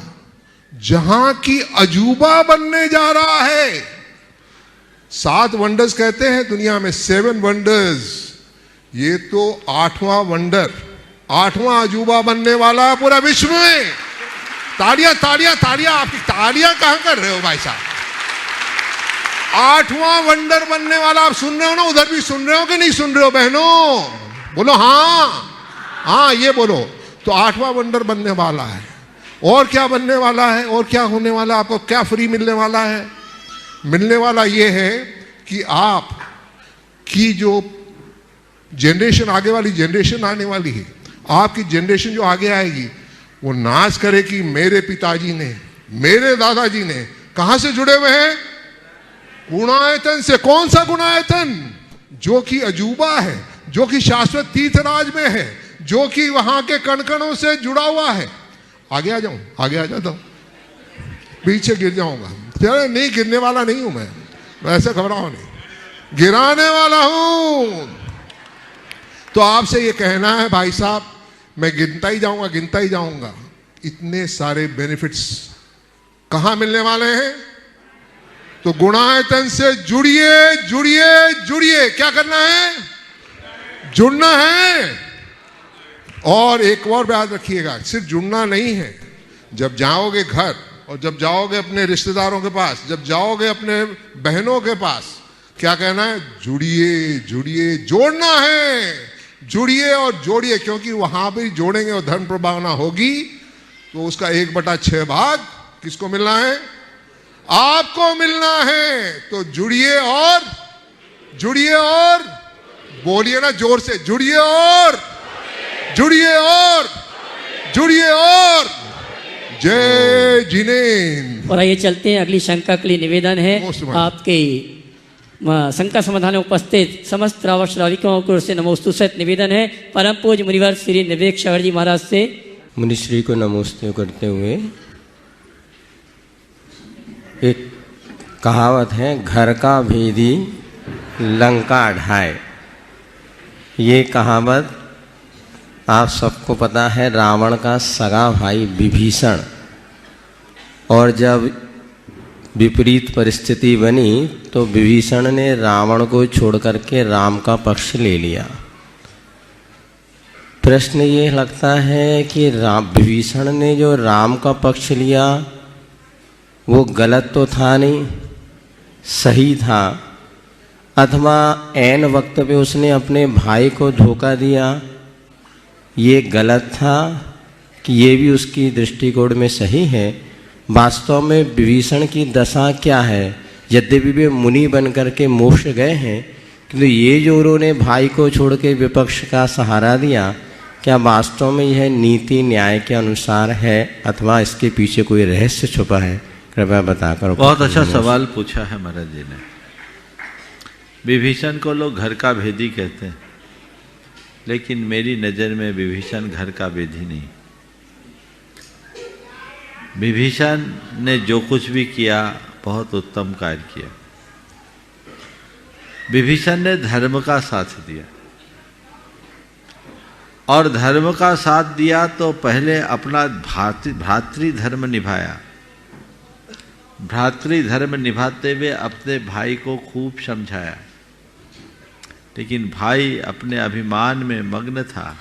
जहां की अजूबा बनने जा रहा है। 7 वंडर्स कहते हैं दुनिया में, 7 वंडर्स। ये तो 8वां वंडर, 8वां अजूबा बनने वाला पूरा विश्व में। ताड़ियां ताड़ियां ताड़ियां, आपकी ताड़ियां कहां कर रहे हो भाई साहब? 8वां वंडर बनने वाला। आप सुन रहे हो ना? उधर भी सुन रहे हो कि नहीं सुन रहे हो बहनों? बोलो हाँ हाँ, ये बोलो। तो 8वां वंडर बनने वाला है। और क्या बनने वाला है? और क्या होने वाला है? आपको क्या फ्री मिलने वाला है? मिलने वाला ये है कि आप की जो जनरेशन, आगे वाली जनरेशन आने वाली है, आपकी जनरेशन जो आगे आएगी, वो नाच करे कि मेरे पिताजी ने, मेरे दादाजी ने कहां से जुड़े हुए हैं? गुणायतन से। कौन सा गुणायतन? जो कि अजूबा है, जो कि शाश्वत तीर्थराज में है, जो कि वहां के कणकणों से जुड़ा हुआ है। आगे आ जाऊं? आगे आ जाता हूं, पीछे गिर जाऊंगा। चलो नहीं, गिरने वाला नहीं हूं मैं, वैसे घबराओ नहीं, गिराने वाला हूं। तो आपसे ये कहना है भाई साहब, मैं गिनता ही जाऊंगा। इतने सारे बेनिफिट्स कहां मिलने वाले हैं? तो गुणायतन से जुड़िए जुड़िए जुड़िए। क्या करना है? जुड़ना है। और एक और बात रखिएगा, सिर्फ जुड़ना नहीं है। जब जाओगे घर, और जब जाओगे अपने रिश्तेदारों के पास, जब जाओगे अपने बहनों के पास, क्या कहना है? जुड़िए जुड़िए। जोड़ना है, जुड़िए और जोड़िए। क्योंकि वहां भी जोड़ेंगे और धर्म प्रभावना होगी, तो उसका 1/6 भाग किसको मिलना है? आपको मिलना है। तो जुड़िए और बोलिए ना जोर से, जुड़िए और जय जिनेन्द्र। और आइए चलते हैं, अगली शंका के लिए निवेदन है आपके शंका समाधान में उपस्थित समस्त श्रावक श्राविकाओं को से नमोस्तु सहित निवेदन है परम पूज्य मुनिवर श्री निवेक सागर जी महाराज से। मुनिश्री को नमोस्तु करते हुए, एक कहावत है, घर का भेदी लंका ढाए। ये कहावत आप सबको पता है, रावण का सगा भाई विभीषण, और जब विपरीत परिस्थिति बनी तो विभीषण ने रावण को छोड़ करके राम का पक्ष ले लिया। प्रश्न ये लगता है कि विभीषण ने जो राम का पक्ष लिया वो गलत तो था नहीं, सही था, अथवा ऐन वक्त पे उसने अपने भाई को धोखा दिया, ये गलत था कि ये भी उसकी दृष्टिकोण में सही है। वास्तव में विभीषण की दशा क्या है? यद्यपि वे मुनि बन करके मोक्ष गए हैं, किंतु ये जो उन्होंने भाई को छोड़ के विपक्ष का सहारा दिया, क्या वास्तव में यह नीति न्याय के अनुसार है अथवा इसके पीछे कोई रहस्य छुपा है? कृपया बताकर। बहुत अच्छा सवाल पूछा है महाराज जी ने। विभीषण को लोग घर का भेदी कहते हैं, लेकिन मेरी नज़र में विभीषण घर का भेदी नहीं। विभीषण ने जो कुछ भी किया बहुत उत्तम कार्य किया। विभीषण ने धर्म का साथ दिया, और धर्म का साथ दिया तो पहले अपना भ्रातृ धर्म निभाया। भ्रातृ धर्म निभाते हुए अपने भाई को खूब समझाया, लेकिन भाई अपने अभिमान में मग्न था,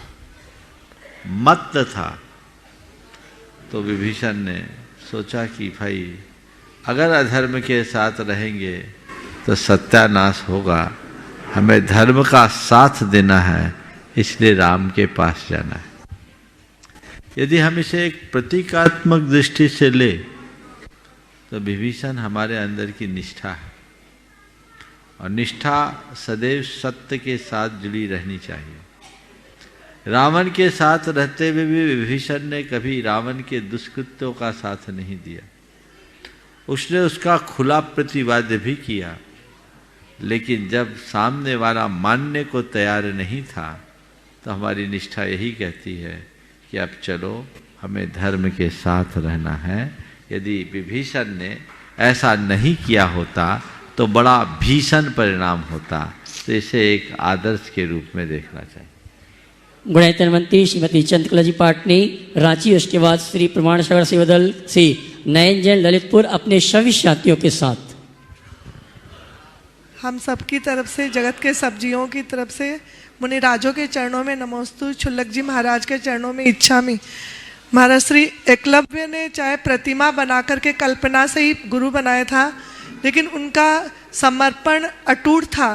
मत्त था। तो विभीषण ने सोचा कि भाई अगर अधर्म के साथ रहेंगे तो सत्यानाश होगा, हमें धर्म का साथ देना है, इसलिए राम के पास जाना है। यदि हम इसे एक प्रतीकात्मक दृष्टि से ले तो विभीषण हमारे अंदर की निष्ठा है, और निष्ठा सदैव सत्य के साथ जुड़ी रहनी चाहिए। रावण के साथ रहते हुए भी विभीषण ने कभी रावण के दुष्कृत्यों का साथ नहीं दिया। उसने उसका खुला प्रतिवाद भी किया, लेकिन जब सामने वाला मानने को तैयार नहीं था तो हमारी निष्ठा यही कहती है कि अब चलो हमें धर्म के साथ रहना है। यदि विभीषण ने ऐसा नहीं किया होता तो बड़ा भीषण परिणाम होता। तो इसे एक आदर्श के रूप में देखना चाहिए। गुणायतन मंत्री श्रीमती चंद्रकला जी पाटनी रांची, उसके बाद श्री प्रमाण सागर सेवा दल से नयन जैन ललितपुर अपने सभी साथियों के साथ। हम सबकी तरफ से, जगत के सब जीवों की तरफ से मुनिराजों के चरणों में नमोस्तु, छुल्लक जी महाराज के चरणों में इच्छामि। महाराज श्री एकलव्य ने चाहे प्रतिमा बना करके कल्पना से ही गुरु बनाया था, लेकिन उनका समर्पण अटूट था,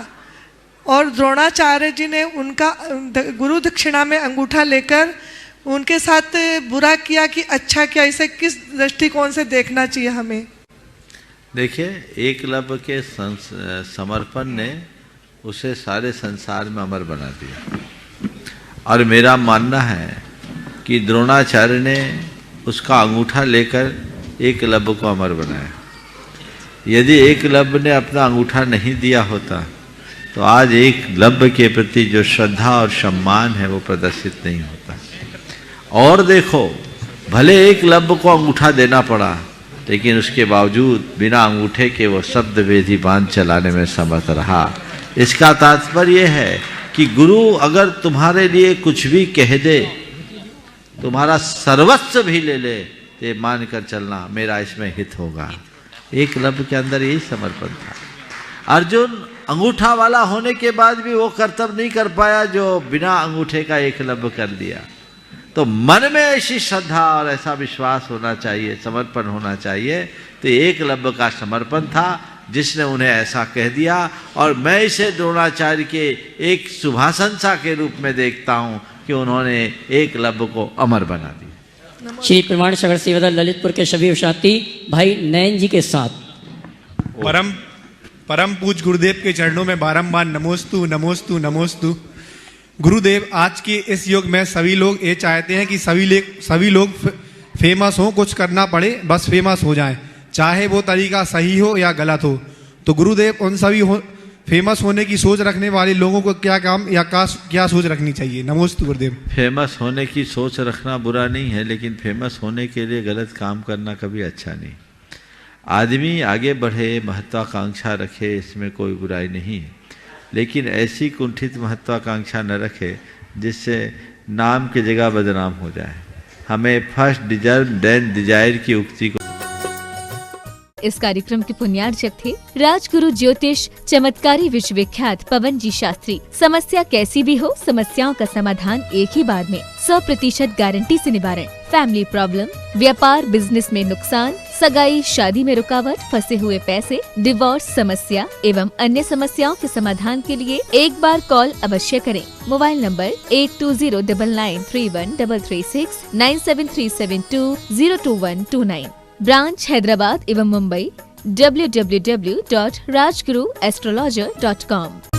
और द्रोणाचार्य जी ने उनका गुरु दक्षिणा में अंगूठा लेकर उनके साथ बुरा किया कि अच्छा किया। इसे किस दृष्टिकोण से देखना चाहिए हमें? देखिए, एकलव्य के समर्पण ने उसे सारे संसार में अमर बना दिया, और मेरा मानना है कि द्रोणाचार्य ने उसका अंगूठा लेकर एकलव्य को अमर बनाया। यदि एकलव्य ने अपना अंगूठा नहीं दिया होता तो आज एकलव्य के प्रति जो श्रद्धा और सम्मान है वो प्रदर्शित नहीं होता। और देखो, भले एकलव्य को अंगूठा देना पड़ा, लेकिन उसके बावजूद बिना अंगूठे के वो शब्द वेदी बांध चलाने में समर्थ रहा। इसका तात्पर्य है कि गुरु अगर तुम्हारे लिए कुछ भी कह दे, तुम्हारा सर्वस्व भी ले ले, तो ये मान कर चलना मेरा इसमें हित होगा। एकलव्य के अंदर यही समर्पण था। अर्जुन अंगूठा वाला होने के बाद भी वो कर्तव्य नहीं कर पाया जो बिना अंगूठे का एकलव्य कर दिया। तो मन में ऐसी श्रद्धा और ऐसा विश्वास होना चाहिए, समर्पण होना चाहिए। तो एकलव्य का समर्पण था जिसने उन्हें ऐसा कह दिया, और मैं इसे द्रोणाचार्य के एक शुभाशंसा के रूप में देखता हूँ कि उन्होंने एकलव्य को अमर बना दिया। श्री प्रमाण सागर सेवा दल ललितपुर के सभी साथी भाई नयन जी के साथ। परम पूज गुरुदेव के चरणों में बारंबार नमोस्तु नमोस्तु नमोस्तु। गुरुदेव, आज के इस युग में सभी लोग ये चाहते हैं कि सभी लोग फेमस हो, कुछ करना पड़े बस फेमस हो जाएं, चाहे वो तरीका सही हो या गलत हो। तो गुरुदेव, उन सभी फेमस होने की सोच रखने वाले लोगों को क्या काम या क्या सोच रखनी चाहिए? नमोस्तु गुरुदेव। फेमस होने की सोच रखना बुरा नहीं है, लेकिन फेमस होने के लिए गलत काम करना कभी अच्छा नहीं। आदमी आगे बढ़े, महत्वाकांक्षा रखे, इसमें कोई बुराई नहीं है, लेकिन ऐसी कुंठित महत्वाकांक्षा न रखे जिससे नाम की जगह बदनाम हो जाए। हमें फर्स्ट डिजर्व देन डिजायर की उक्ति को इस कार्यक्रम के पुण्यार्चक थे राजगुरु ज्योतिष चमत्कारी विश्वविख्यात पवन जी शास्त्री। समस्या कैसी भी हो, समस्याओं का समाधान एक ही बार में, 100% गारंटी से निवारण। फैमिली प्रॉब्लम, व्यापार बिजनेस में नुकसान, सगाई शादी में रुकावट, फंसे हुए पैसे, डिवोर्स समस्या एवं अन्य समस्याओं के समाधान के लिए एक बार कॉल अवश्य करें। Mobile number 8209931336 9737202129। ब्रांच हैदराबाद एवं मुंबई www.rajguruastrologer.com।